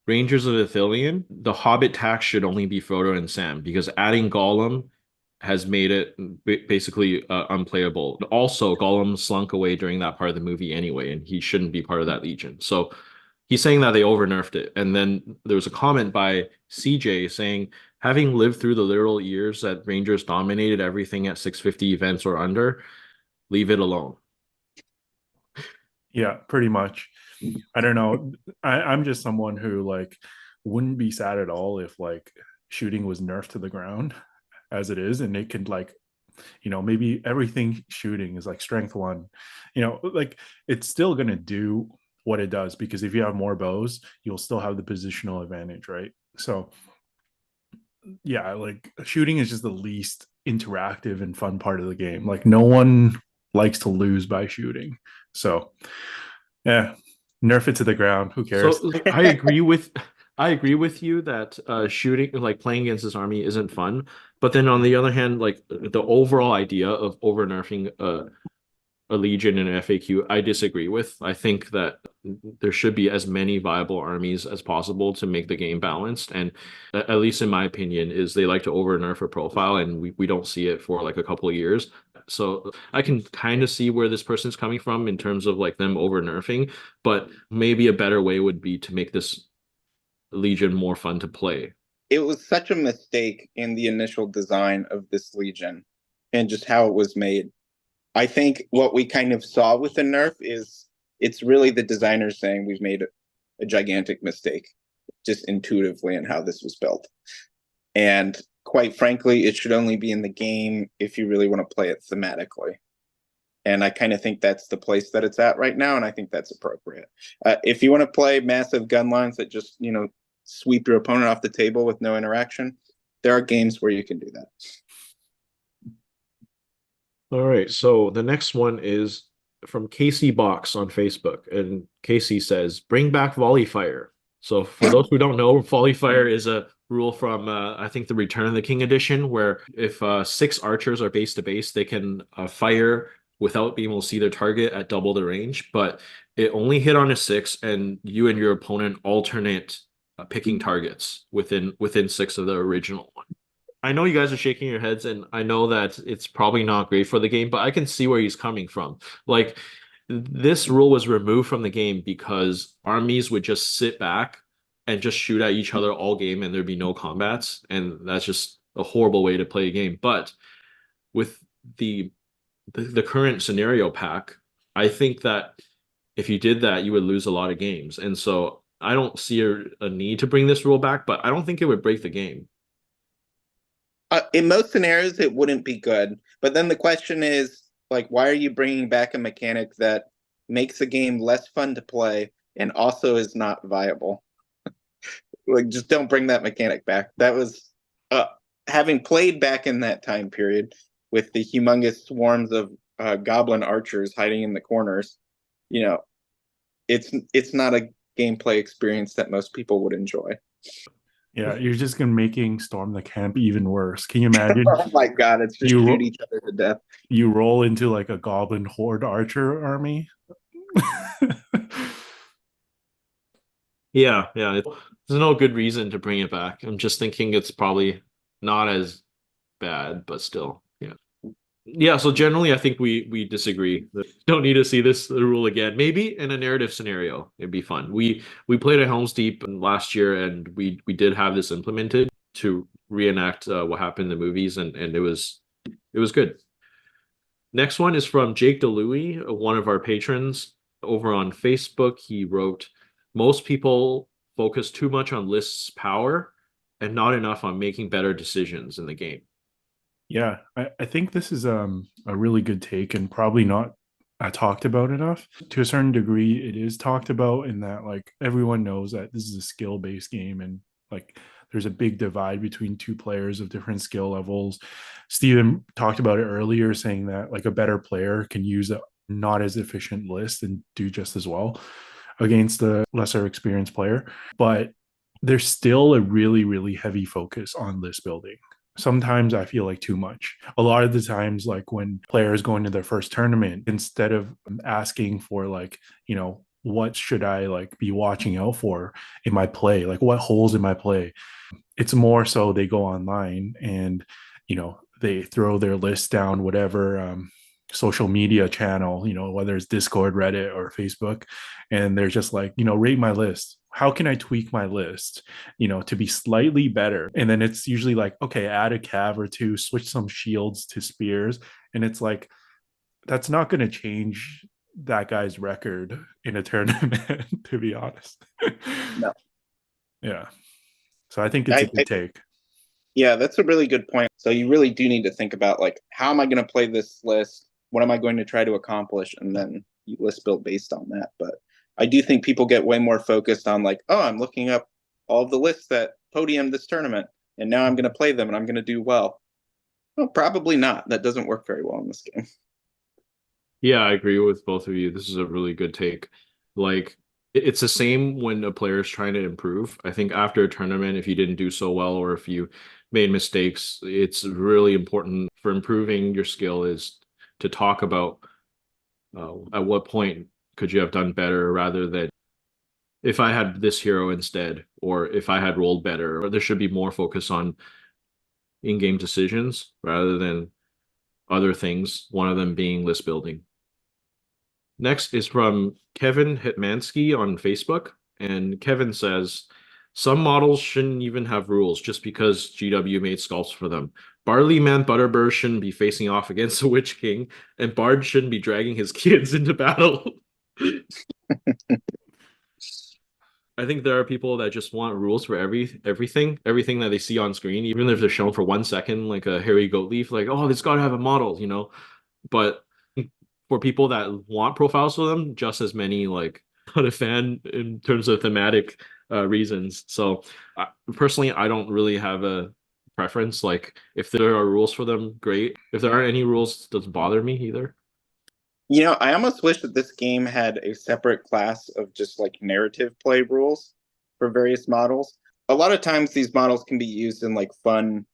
Rangers of Ithilien, the Hobbit tax should only be Frodo and Sam, because adding Gollum has made it basically unplayable. Also, Gollum slunk away during that part of the movie anyway, and he shouldn't be part of that legion. So he's saying that they overnerfed it. And then there was a comment by CJ saying, having lived through the literal years that Rangers dominated everything at 650 events or under, leave it alone. Yeah, pretty much. I don't know. I'm just someone who, like, wouldn't be sad at all if, like, shooting was nerfed to the ground as it is, and it could, like, maybe everything shooting is like strength 1. Like, it's still gonna do what it does, because if you have more bows, you'll still have the positional advantage, right? So yeah, like, shooting is just the least interactive and fun part of the game. Like, no one likes to lose by shooting. So yeah, nerf it to the ground. Who cares? So I agree with you that shooting, like playing against this army, isn't fun. But then on the other hand, like the overall idea of over nerfing a legion in an FAQ, I disagree with. I think that there should be as many viable armies as possible to make the game balanced. And at least in my opinion, is they like to over nerf a profile, and we don't see it for like a couple of years. So I can kind of see where this person's coming from in terms of like them over nerfing, but maybe a better way would be to make this legion more fun to play. It was such a mistake in the initial design of this legion and just how it was made. I think what we kind of saw with the nerf is it's really the designers saying we've made a gigantic mistake, just intuitively, in how this was built. And quite frankly, it should only be in the game if you really want to play it thematically. And I kind of think that's the place that it's at right now, and I think that's appropriate. If you want to play massive gun lines that just, sweep your opponent off the table with no interaction, there are games where you can do that. All right, so the next one is from Casey Box on Facebook, and Casey says, bring back Volley Fire. So for those who don't know, Volley Fire is a rule from, I think, the Return of the King edition, where if 6 archers are base to base, they can fire without being able to see their target at double the range, but it only hit on a 6, and you and your opponent alternate picking targets within 6 of the original one. I know you guys are shaking your heads, and I know that it's probably not great for the game, but I can see where he's coming from. Like, this rule was removed from the game because armies would just sit back and just shoot at each other all game, and there'd be no combats, and that's just a horrible way to play a game. But with the the current scenario pack, I think that if you did that, you would lose a lot of games. And so I don't see a need to bring this rule back, but I don't think it would break the game. In most scenarios, it wouldn't be good. But then the question is, like, why are you bringing back a mechanic that makes the game less fun to play and also is not viable? Like, just don't bring that mechanic back. That was having played back in that time period with the humongous swarms of goblin archers hiding in the corners. You know, it's not a gameplay experience that most people would enjoy. Yeah, you're just gonna making Storm the Camp even worse. Can you imagine? Oh my god, it's just You shoot each other to death. You roll into like a goblin horde archer army. Yeah. There's no good reason to bring it back. I'm just thinking it's probably not as bad, but still, yeah. Yeah, so generally I think we disagree. Don't need to see this rule again. Maybe in a narrative scenario, it'd be fun. We played at Helm's Deep last year, and we did have this implemented to reenact what happened in the movies, and it was good. Next one is from Jake DeLuey, one of our patrons over on Facebook. He wrote, most people focus too much on lists' power and not enough on making better decisions in the game. Yeah, I think this is a really good take and probably not talked about enough. To a certain degree, it is talked about in that like everyone knows that this is a skill-based game and like there's a big divide between two players of different skill levels. Stephen talked about it earlier, saying that like a better player can use a not as efficient list and do just as well against a lesser experienced player. But there's still a really, really heavy focus on list building. Sometimes I feel like too much. A lot of the times, like when players go into their first tournament, instead of asking for like, you know, what should I like be watching out for in my play? Like what holes in my play? It's more so they go online and, you know, they throw their list down, whatever social media channel, you know, whether it's Discord, Reddit, or Facebook. And they're just like, you know, rate my list. How can I tweak my list, you know, to be slightly better? And then it's usually like, okay, add a cav or two, switch some shields to spears. And it's like, that's not going to change that guy's record in a tournament, to be honest. No. Yeah. So I think it's a good take. Yeah, that's a really good point. So you really do need to think about like, how am I going to play this list? What am I going to try to accomplish? And then you list build based on that. But I do think people get way more focused on like, oh, I'm looking up all of the lists that podiumed this tournament, and now I'm going to play them and I'm going to do well. Well, probably not. That doesn't work very well in this game. Yeah, I agree with both of you. This is a really good take. Like, it's the same when a player is trying to improve. I think after a tournament, if you didn't do so well or if you made mistakes, it's really important for improving your skill is to talk about at what point could you have done better, rather than if I had this hero instead, or if I had rolled better, or there should be more focus on in-game decisions rather than other things, one of them being list building. Next is from Kevin Hitmansky on Facebook. And Kevin says, some models shouldn't even have rules just because GW made sculpts for them. Barley Man Butterbur shouldn't be facing off against the Witch King, and Bard shouldn't be dragging his kids into battle. I think there are people that just want rules for everything that they see on screen, even if they're shown for 1 second, like a hairy goat leaf, like, oh, it's got to have a model, you know. But for people that want profiles for them, just as many, like, not a fan in terms of thematic reasons. So personally, I don't really have a preference. Like, if there are rules for them, great. If there aren't any rules, it doesn't bother me either. You know, I almost wish that this game had a separate class of just like narrative play rules for various models. A lot of times these models can be used in like fun,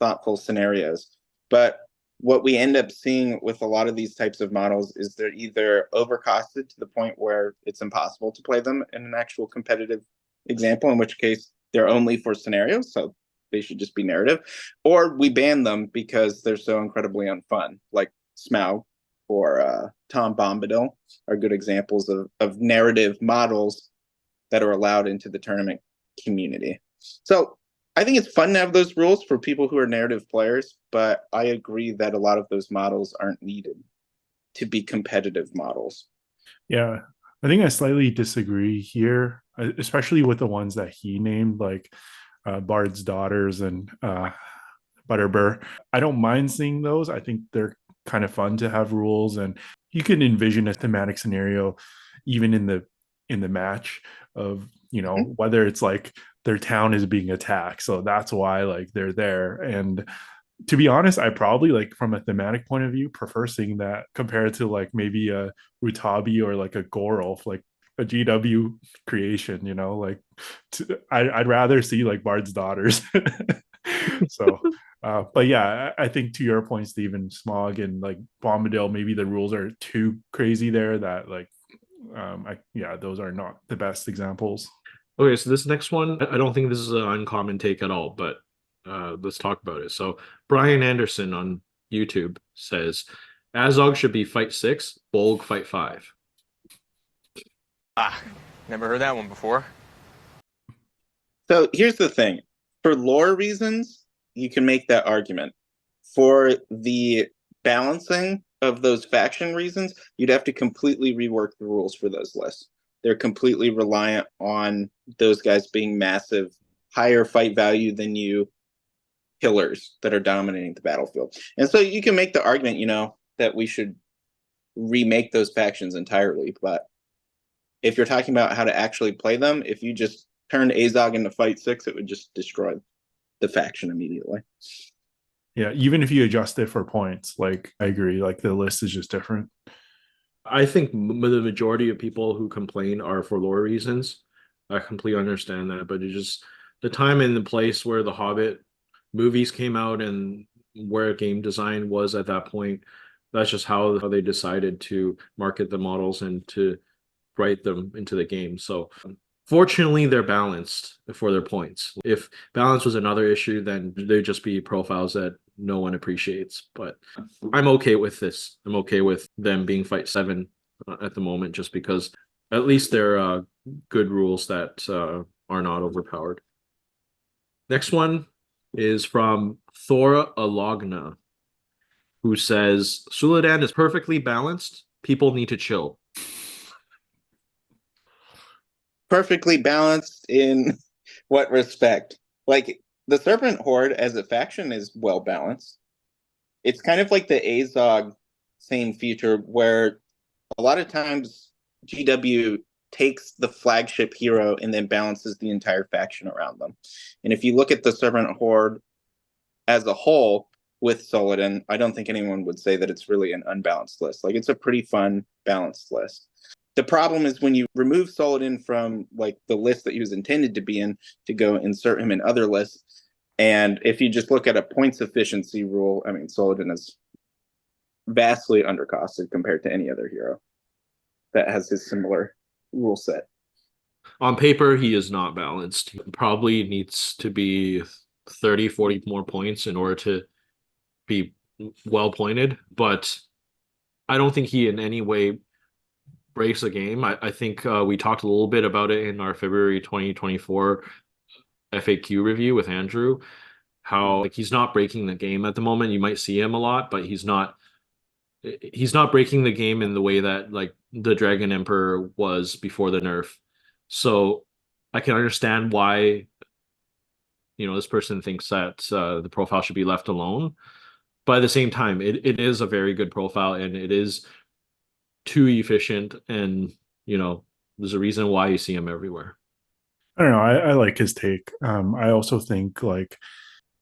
thoughtful scenarios. But what we end up seeing with a lot of these types of models is they're either overcosted to the point where it's impossible to play them in an actual competitive example, in which case they're only for scenarios, so they should just be narrative, or we ban them because they're so incredibly unfun, like Smaug or Tom Bombadil are good examples of narrative models that are allowed into the tournament community. So I think it's fun to have those rules for people who are narrative players, but I agree that a lot of those models aren't needed to be competitive models. Yeah, I think I slightly disagree here, especially with the ones that he named, like Bard's Daughters and Butterbur. I don't mind seeing those. I think they're kind of fun to have rules, and you can envision a thematic scenario even in the match of, you know, whether it's like their town is being attacked, so that's why like they're there. And to be honest, I probably, like, from a thematic point of view, prefer seeing that compared to like maybe a Rutabi or like a Gorolf, like a GW creation, you know, like I'd rather see like Bard's Daughters. So but yeah, I think to your point, Stephen, Smog and like Bombadil, maybe the rules are too crazy there that like yeah, those are not the best examples. Okay, so this next one, I don't think this is an uncommon take at all, but let's talk about it. So Brian Anderson on YouTube says Azog should be fight 6, Bolg fight 5. Never heard that one before. So here's the thing. For lore reasons, you can make that argument. For the balancing of those faction reasons, you'd have to completely rework the rules for those lists. They're completely reliant on those guys being massive, higher fight value than you killers that are dominating the battlefield. And so you can make the argument, you know, that we should remake those factions entirely. But if you're talking about how to actually play them, if you just turned Azog into fight 6, it would just destroy the faction immediately. Yeah, even if you adjust it for points, like I agree, like the list is just different. I think the majority of people who complain are for lore reasons. I completely understand that, but it's just the time and the place where the Hobbit movies came out and where game design was at that point. That's just how they decided to market the models and to write them into the game. So fortunately, they're balanced for their points. If balance was another issue, then they'd just be profiles that no one appreciates. But I'm okay with this. I'm okay with them being fight 7 at the moment, just because at least they're good rules that are not overpowered. Next one is from Thora Alogna, who says Suladan is perfectly balanced. People need to chill. Perfectly balanced in what respect? Like, the Serpent Horde as a faction is well balanced. It's kind of like the Azog same feature where a lot of times GW takes the flagship hero and then balances the entire faction around them. And if you look at the Serpent Horde as a whole with Suladan, I don't think anyone would say that it's really an unbalanced list. Like, it's a pretty fun, balanced list. The problem is when you remove Suladan from like the list that he was intended to be in to go insert him in other lists. And if you just look at a points efficiency rule, I mean, Suladan is vastly undercosted compared to any other hero that has his similar rule set. On paper, he is not balanced. He probably needs to be 30, 40 more points in order to be well pointed, but I don't think he in any way breaks the game. I think we talked a little bit about it in our February 2024 FAQ review with Andrew, how like he's not breaking the game at the moment. You might see him a lot, but he's not breaking the game in the way that like the Dragon Emperor was before the nerf. So I can understand why, you know, this person thinks that the profile should be left alone. But at the same time, it is a very good profile, and it is too efficient, and you know there's a reason why you see him everywhere. I don't know. I like his take. I also think like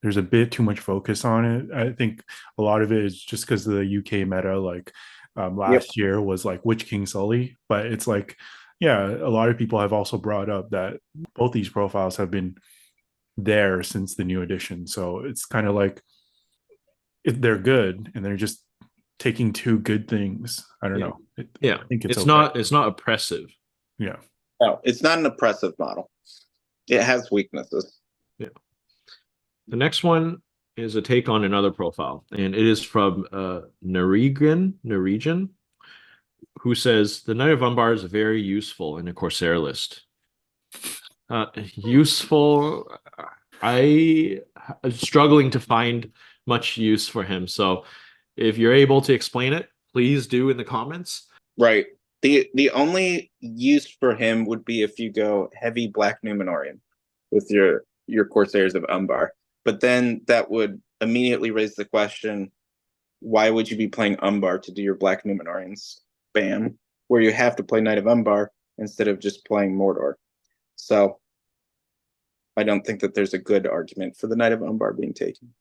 there's a bit too much focus on it. I think a lot of it is just because of the UK meta. Like last year was like Witch King Sully, but it's like, yeah, a lot of people have also brought up that both these profiles have been there since the new edition. So it's kind of like if they're good and they're just taking two good things. I don't know. I think it's okay. It's not oppressive. Yeah. No, it's not an oppressive model. It has weaknesses. Yeah. The next one is a take on another profile, and it is from Norwegian, who says the Knight of Umbar is very useful in a Corsair list. Useful. I am struggling to find much use for him. So if you're able to explain it, please do in the comments. Right. The only use for him would be if you go heavy Black Numenorian with your Corsairs of Umbar. But then that would immediately raise the question, why would you be playing Umbar to do your Black Numenorians spam, where you have to play Knight of Umbar instead of just playing Mordor? So I don't think that there's a good argument for the Knight of Umbar being taken.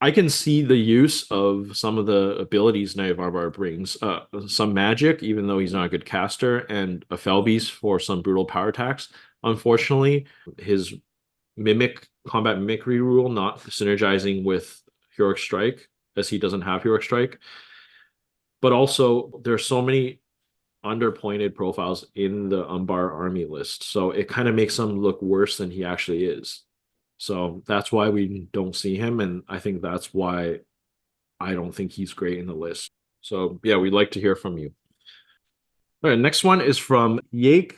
I can see the use of some of the abilities Knight of Umbar brings. Some magic, even though he's not a good caster, and a Felbeast for some brutal power attacks. Unfortunately, his combat mimicry rule not synergizing with Heroic Strike, as he doesn't have Heroic Strike. But also, there's so many underpointed profiles in the Umbar army list, so it kind of makes him look worse than he actually is. So that's why we don't see him, and I think that's why I don't think he's great in the list. So yeah, we'd like to hear from you. All right, next one is from Yake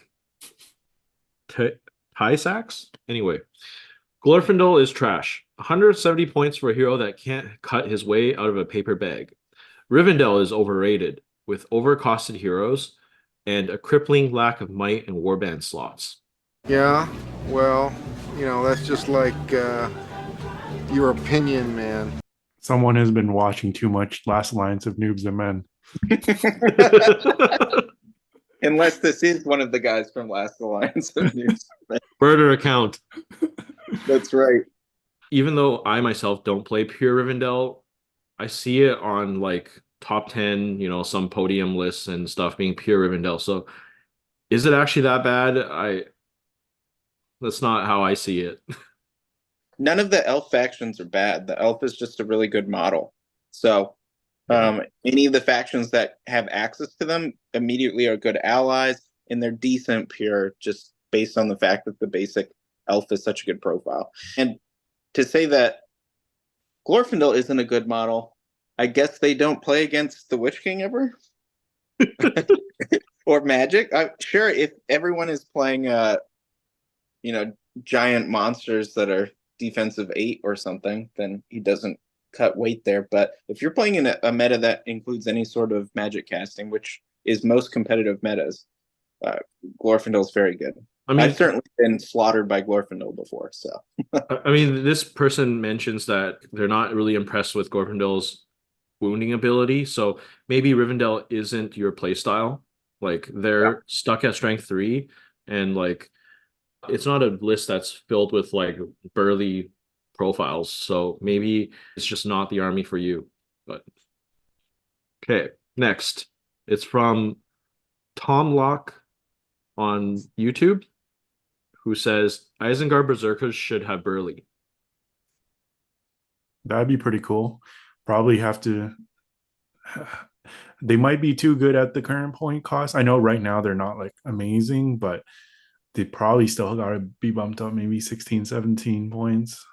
Tysax. Anyway, Glorfindel is trash. 170 points for a hero that can't cut his way out of a paper bag. Rivendell is overrated, with overcosted heroes and a crippling lack of might and warband slots. Yeah, well, that's just like your opinion, man. Someone has been watching too much Last Alliance of Noobs and Men. Unless this is one of the guys from Last Alliance of Noobs. Murder account. That's right. Even though I myself don't play pure Rivendell, I see it on like top 10, some podium lists and stuff being pure Rivendell. So is it actually that bad? That's not how I see it. None of the elf factions are bad. The elf is just a really good model. So any of the factions that have access to them immediately are good allies, and they're decent pure just based on the fact that the basic elf is such a good profile. And to say that Glorfindel isn't a good model, I guess they don't play against the Witch King ever? Or Magic? I'm sure if everyone is playing giant monsters that are defensive 8 or something, then he doesn't cut weight there. But if you're playing in a meta that includes any sort of magic casting, which is most competitive metas, Glorfindel is very good. I've certainly been slaughtered by Glorfindel before. So this person mentions that they're not really impressed with Glorfindel's wounding ability. So maybe Rivendell isn't your playstyle. Like they're stuck at strength 3, and like it's not a list that's filled with like burly profiles. So maybe it's just not the army for you. But okay, next. It's from Tom Locke on YouTube, who says Isengard Berserkers should have Burly. That'd be pretty cool. Probably have to. They might be too good at the current point cost. I know right now they're not like amazing, but they probably still got to be bumped up maybe 16, 17 points.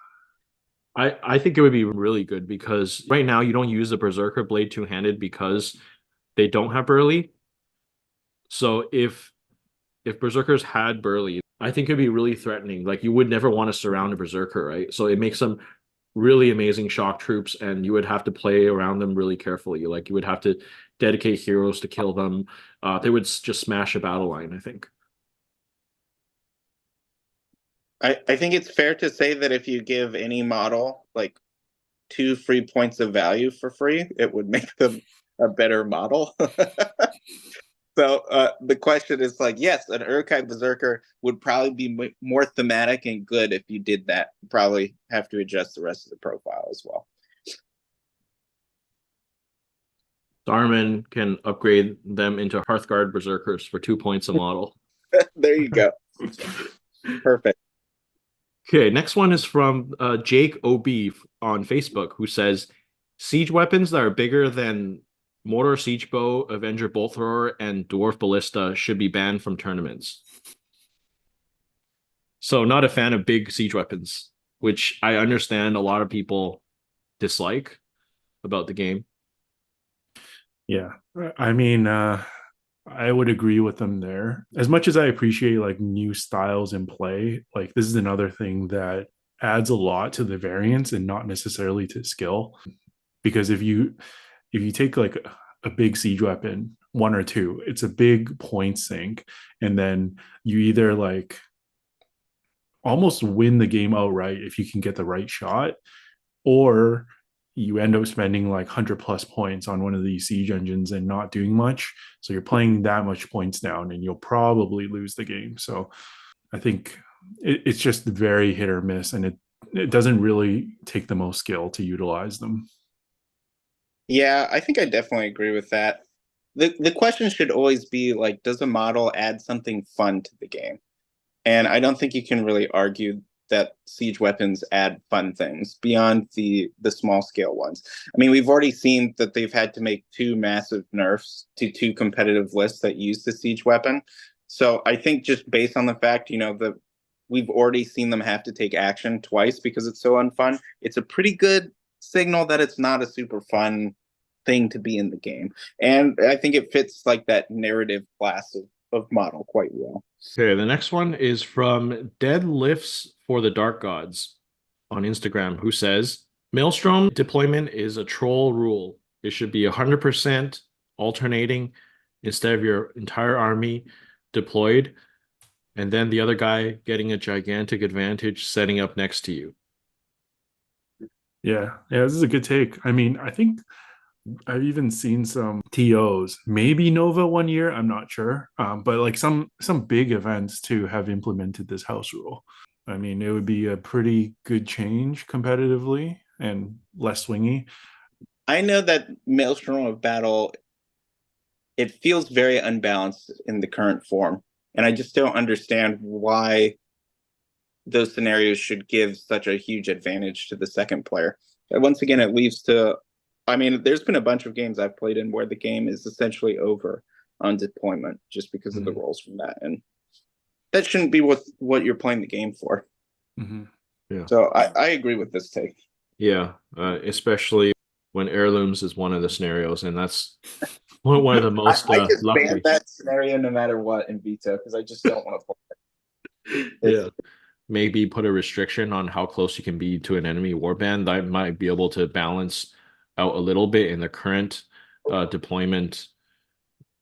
I think it would be really good because right now you don't use the Berserker Blade two-handed because they don't have Burly. So if Berserkers had Burly, I think it'd be really threatening. Like you would never want to surround a Berserker, right? So it makes them really amazing shock troops, and you would have to play around them really carefully. Like you would have to dedicate heroes to kill them. They would just smash a battle line, I think. I think it's fair to say that if you give any model like 2 free points of value for free, it would make them a better model. So the question is like, yes, an Uruk-hai Berserker would probably be more thematic and good if you did that. You probably have to adjust the rest of the profile as well. Saruman can upgrade them into Hearthguard Berserkers for 2 points a model. There you go. Perfect. Okay, next one is from Jake OB on Facebook, who says siege weapons that are bigger than Mordor Siege Bow, Avenger Bolt Thrower, and Dwarf Ballista should be banned from tournaments. So not a fan of big siege weapons, which I understand a lot of people dislike about the game. Yeah, I mean, I would agree with them there. As much as I appreciate like new styles in play, like this is another thing that adds a lot to the variance and not necessarily to skill. Because if you if you take like a big siege weapon, one or two, it's a big point sink, and then you either like almost win the game outright if you can get the right shot, or you end up spending like 100 plus points on one of these siege engines and not doing much. So you're playing that much points down and you'll probably lose the game. So I think it's just very hit or miss, and it doesn't really take the most skill to utilize them. Yeah, I think I definitely agree with that. The question should always be like, does a model add something fun to the game? And I don't think you can really argue that siege weapons add fun things beyond the small scale ones. I mean, we've already seen that they've had to make 2 massive nerfs to 2 competitive lists that use the siege weapon. So I think just based on the fact, that we've already seen them have to take action twice because it's so unfun, it's a pretty good signal that it's not a super fun thing to be in the game. And I think it fits like that narrative class of model quite well. Okay, the next one is from Deadlifts for the Dark Gods on Instagram, who says, Maelstrom deployment is a troll rule. It should be 100% alternating instead of your entire army deployed, and then the other guy getting a gigantic advantage setting up next to you. Yeah, this is a good take. I mean, I think I've even seen some TOs, maybe Nova one year, I'm not sure, but like some big events too have implemented this house rule. I mean, it would be a pretty good change competitively and less swingy. I know that Maelstrom of Battle, it feels very unbalanced in the current form, and I just don't understand why those scenarios should give such a huge advantage to the second player. And once again, it leaves to, I mean, there's been a bunch of games I've played in where the game is essentially over on deployment just because of the rolls from that, and that shouldn't be what you're playing the game for. Yeah. So I agree with this take. Yeah, especially when heirlooms is one of the scenarios, and that's one of the most I just lucky. ban that scenario no matter what in Veto because I just don't want to play it. Yeah. Maybe put a restriction on how close you can be to an enemy warband. That might be able to balance out a little bit in the current deployment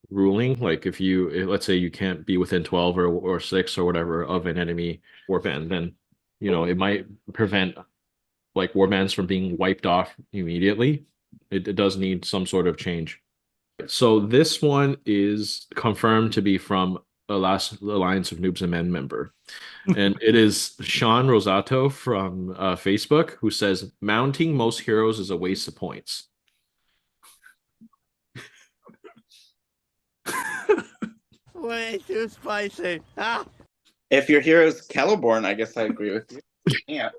ruling. Like if let's say you can't be within 12 or 6 or whatever of an enemy warband, then it might prevent like warbands from being wiped off immediately. It does need some sort of change. So this one is confirmed to be from a last Alliance of Noobs and Men member. And it is Sean Rosato from Facebook, who says, mounting most heroes is a waste of points. Way too spicy. Ah! If your hero's Celeborn, I guess I agree with you. Yeah.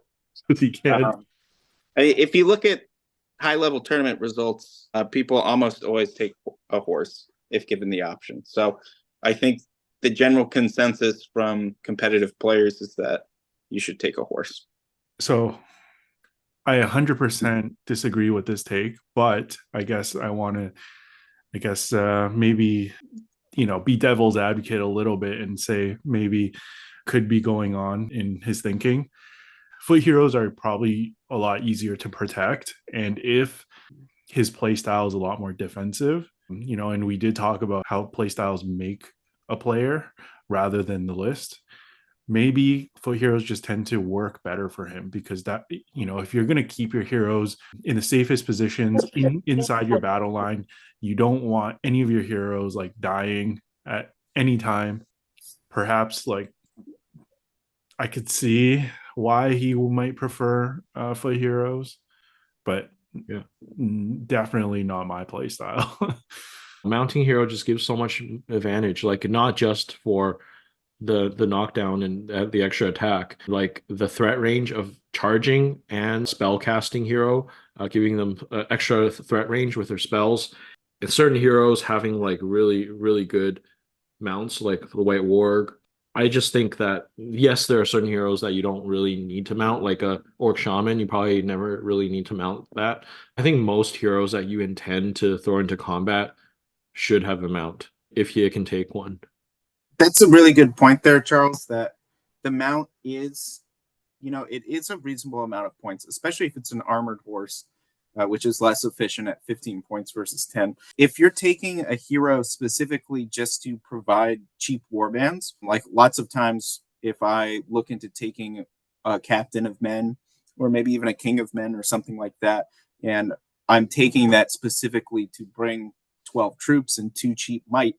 He can. If you look at high-level tournament results, people almost always take a horse if given the option. So I think the general consensus from competitive players is that you should take a horse. So I 100% disagree with this take, but I guess I want to, maybe, be devil's advocate a little bit and say maybe could be going on in his thinking. Foot heroes are probably a lot easier to protect. And if his play style is a lot more defensive, and we did talk about how play styles make a player rather than the list, maybe foot heroes just tend to work better for him because that, if you're going to keep your heroes in the safest positions inside your battle line, you don't want any of your heroes like dying at any time. Perhaps like I could see why he might prefer foot heroes, but yeah, definitely not my play style. Mounting hero just gives so much advantage, like not just for the knockdown and the extra attack, like the threat range of charging and spell casting hero, giving them extra threat range with their spells, and certain heroes having like really, really good mounts like the White Warg. I just think that, yes, there are certain heroes that you don't really need to mount, like a Orc Shaman. You probably never really need to mount that. I think most heroes that you intend to throw into combat should have a mount if you can take one. That's a really good point there, Charles, that the mount is, it is a reasonable amount of points, especially if it's an armored horse. which is less efficient at 15 points versus 10. If you're taking a hero specifically just to provide cheap warbands, like lots of times if I look into taking a captain of men or maybe even a king of men or something like that, and I'm taking that specifically to bring 12 troops and 2 cheap might,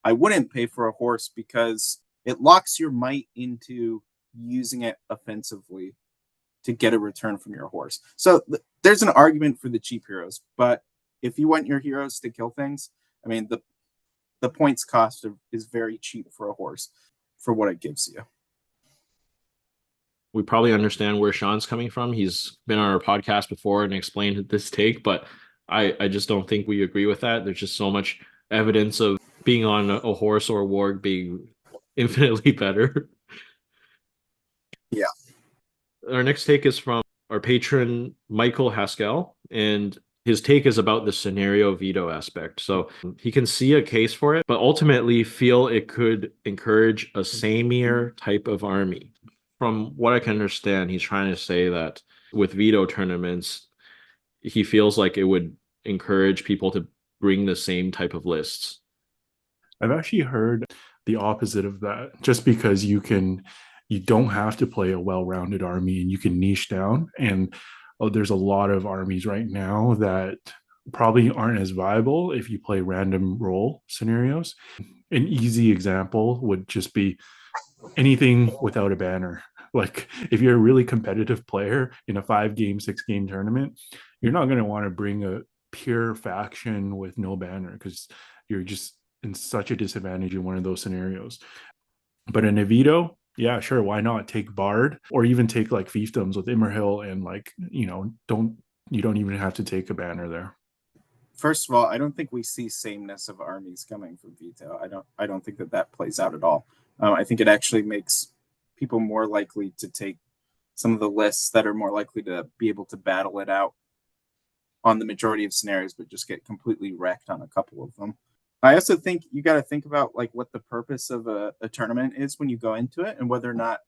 I wouldn't pay for a horse because it locks your might into using it offensively to get a return from your horse. So there's an argument for the cheap heroes, but if you want your heroes to kill things, I mean, the points cost is very cheap for a horse for what it gives you. We probably understand where Sean's coming from. He's been on our podcast before and explained this take, but I just don't think we agree with that. There's just so much evidence of being on a horse or a warg being infinitely better. Yeah. Our next take is from our patron, Michael Haskell, and his take is about the scenario veto aspect. So he can see a case for it, but ultimately feel it could encourage a samier type of army. From what I can understand, he's trying to say that with veto tournaments, he feels like it would encourage people to bring the same type of lists. I've actually heard the opposite of that, just because you don't have to play a well-rounded army and you can niche down. And there's a lot of armies right now that probably aren't as viable if you play random roll scenarios. An easy example would just be anything without a banner. Like if you're a really competitive player in a 5-game, 6-game tournament, you're not going to want to bring a pure faction with no banner because you're just in such a disadvantage in one of those scenarios. But in a veto, yeah, sure, why not take Bard or even take like fiefdoms with Immerhill and like, you don't even have to take a banner there. First of all, I don't think we see sameness of armies coming from veto. I don't think that plays out at all. I think it actually makes people more likely to take some of the lists that are more likely to be able to battle it out on the majority of scenarios, but just get completely wrecked on a couple of them. I also think you got to think about like what the purpose of a tournament is when you go into it and whether or not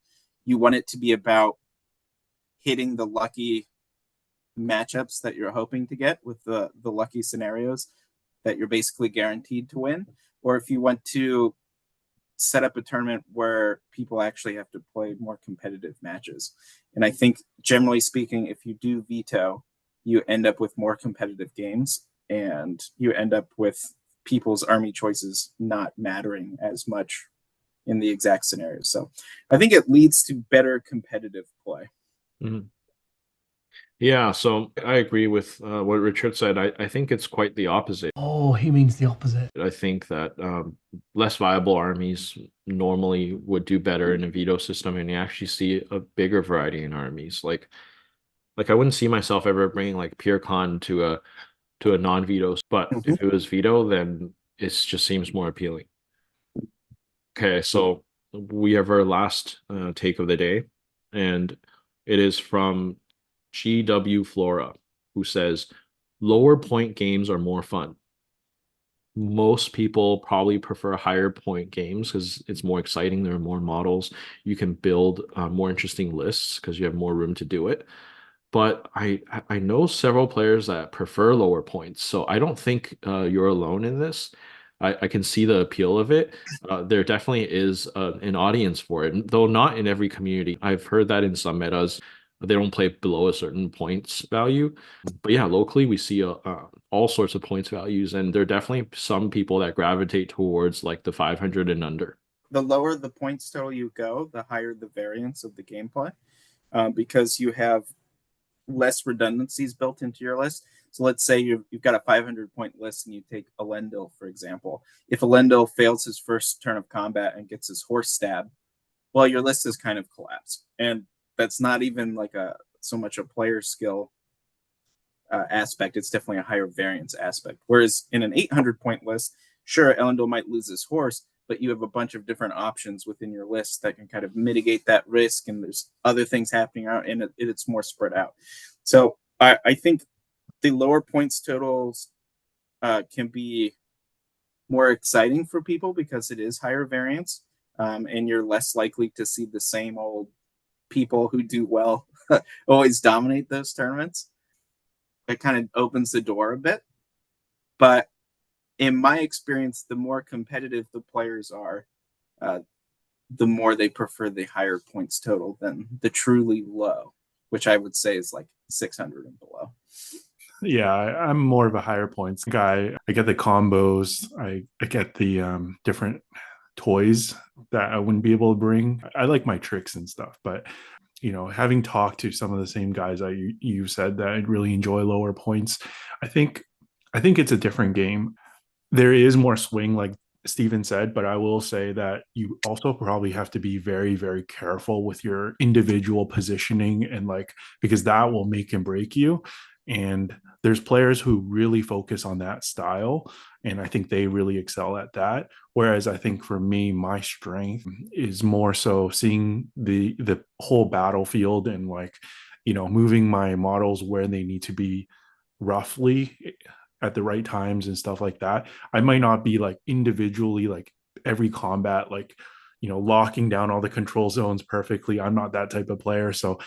you want it to be about hitting the lucky matchups that you're hoping to get with the lucky scenarios that you're basically guaranteed to win, or if you want to set up a tournament where people actually have to play more competitive matches. And I think generally speaking, if you do veto, you end up with more competitive games and you end up with people's army choices not mattering as much in the exact scenario. So I think it leads to better competitive play. Mm-hmm. Yeah, so I agree with what Richard said. I think it's quite the opposite. Oh, he means the opposite. I think that less viable armies normally would do better in a veto system, and you actually see a bigger variety in armies. Like I wouldn't see myself ever bringing like PureCon to a non-veto, but if it was veto, then it just seems more appealing. Okay, so we have our last take of the day, and it is from GW Flora, who says, lower point games are more fun. Most people probably prefer higher point games because it's more exciting. There are more models. You can build more interesting lists because you have more room to do it. But I know several players that prefer lower points. So I don't think you're alone in this. I can see the appeal of it. There definitely is an audience for it, though not in every community. I've heard that in some metas, they don't play below a certain points value. But yeah, locally we see all sorts of points values, and there are definitely some people that gravitate towards like the 500 and under. The lower the points total you go, the higher the variance of the gameplay, because you have less redundancies built into your list. So let's say you've got a 500 point list and you take Elendil, for example. If Elendil fails his first turn of combat and gets his horse stabbed, well, your list is kind of collapsed. And that's not even like so much a player skill aspect. It's definitely a higher variance aspect. Whereas in an 800 point list, sure, Elendil might lose his horse, but you have a bunch of different options within your list that can kind of mitigate that risk. And there's other things happening out, and it's more spread out. So I think the lower points totals can be more exciting for people because it is higher variance, and you're less likely to see the same old people who do well always dominate those tournaments. it kind of opens the door a bit. But in my experience, the more competitive the players are, the more they prefer the higher points total than the truly low, which I would say is like 600 and below. Yeah, I'm more of a higher points guy. I get the combos. I get the different toys that I wouldn't be able to bring. I like my tricks and stuff, but having talked to some of the same guys you said that I'd really enjoy lower points. I think it's a different game. There is more swing, like Stephen said, but I will say that you also probably have to be very, very careful with your individual positioning and because that will make and break you. And there's players who really focus on that style, and I think they really excel at that. Whereas I think for me, my strength is more so seeing the whole battlefield and moving my models where they need to be roughly at the right times and stuff like that. I might not be individually every combat locking down all the control zones perfectly. I'm not that type of player. So,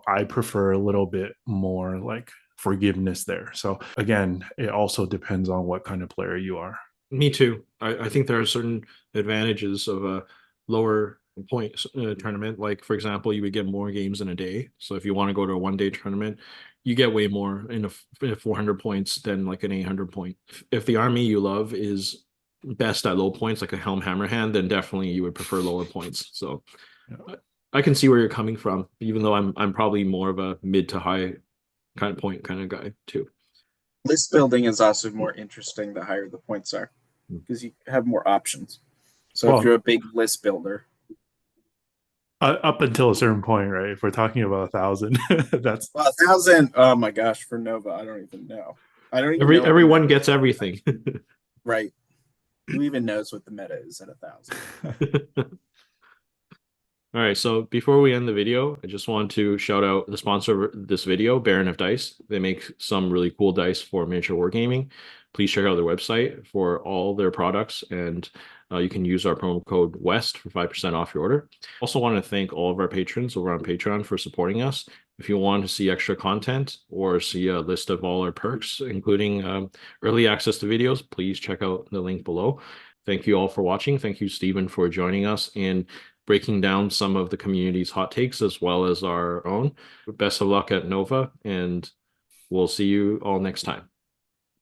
I prefer a little bit more forgiveness there. So again, it also depends on what kind of player you are. Me too. I think there are certain advantages of a lower point tournament. Like, for example, you would get more games in a day. So if you want to go to a 1-day tournament, you get way more in a 400 points than like an 800 point. If the army you love is best at low points, like a Helm Hammerhand, then definitely you would prefer lower points. So yeah. I can see where you're coming from, even though I'm probably more of a mid to high kind of guy too. List building is also more interesting the higher the points are, because you have more options. So if you're a big list builder, up until a certain point, right? If we're talking about 1,000, that's 1,000. Oh my gosh, for Nova, I don't even know. Everyone gets everything. Right. Who even knows what the meta is at 1,000? All right, so before we end the video, I just want to shout out the sponsor of this video, Baron of Dice. They make some really cool dice for miniature wargaming. Please check out their website for all their products, and you can use our promo code WEST for 5% off your order. Also want to thank all of our patrons over on Patreon for supporting us. If you want to see extra content or see a list of all our perks, including early access to videos, please check out the link below. Thank you all for watching. Thank you, Stephen, for joining us and breaking down some of the community's hot takes as well as our own. Best of luck at Nova, and we'll see you all next time.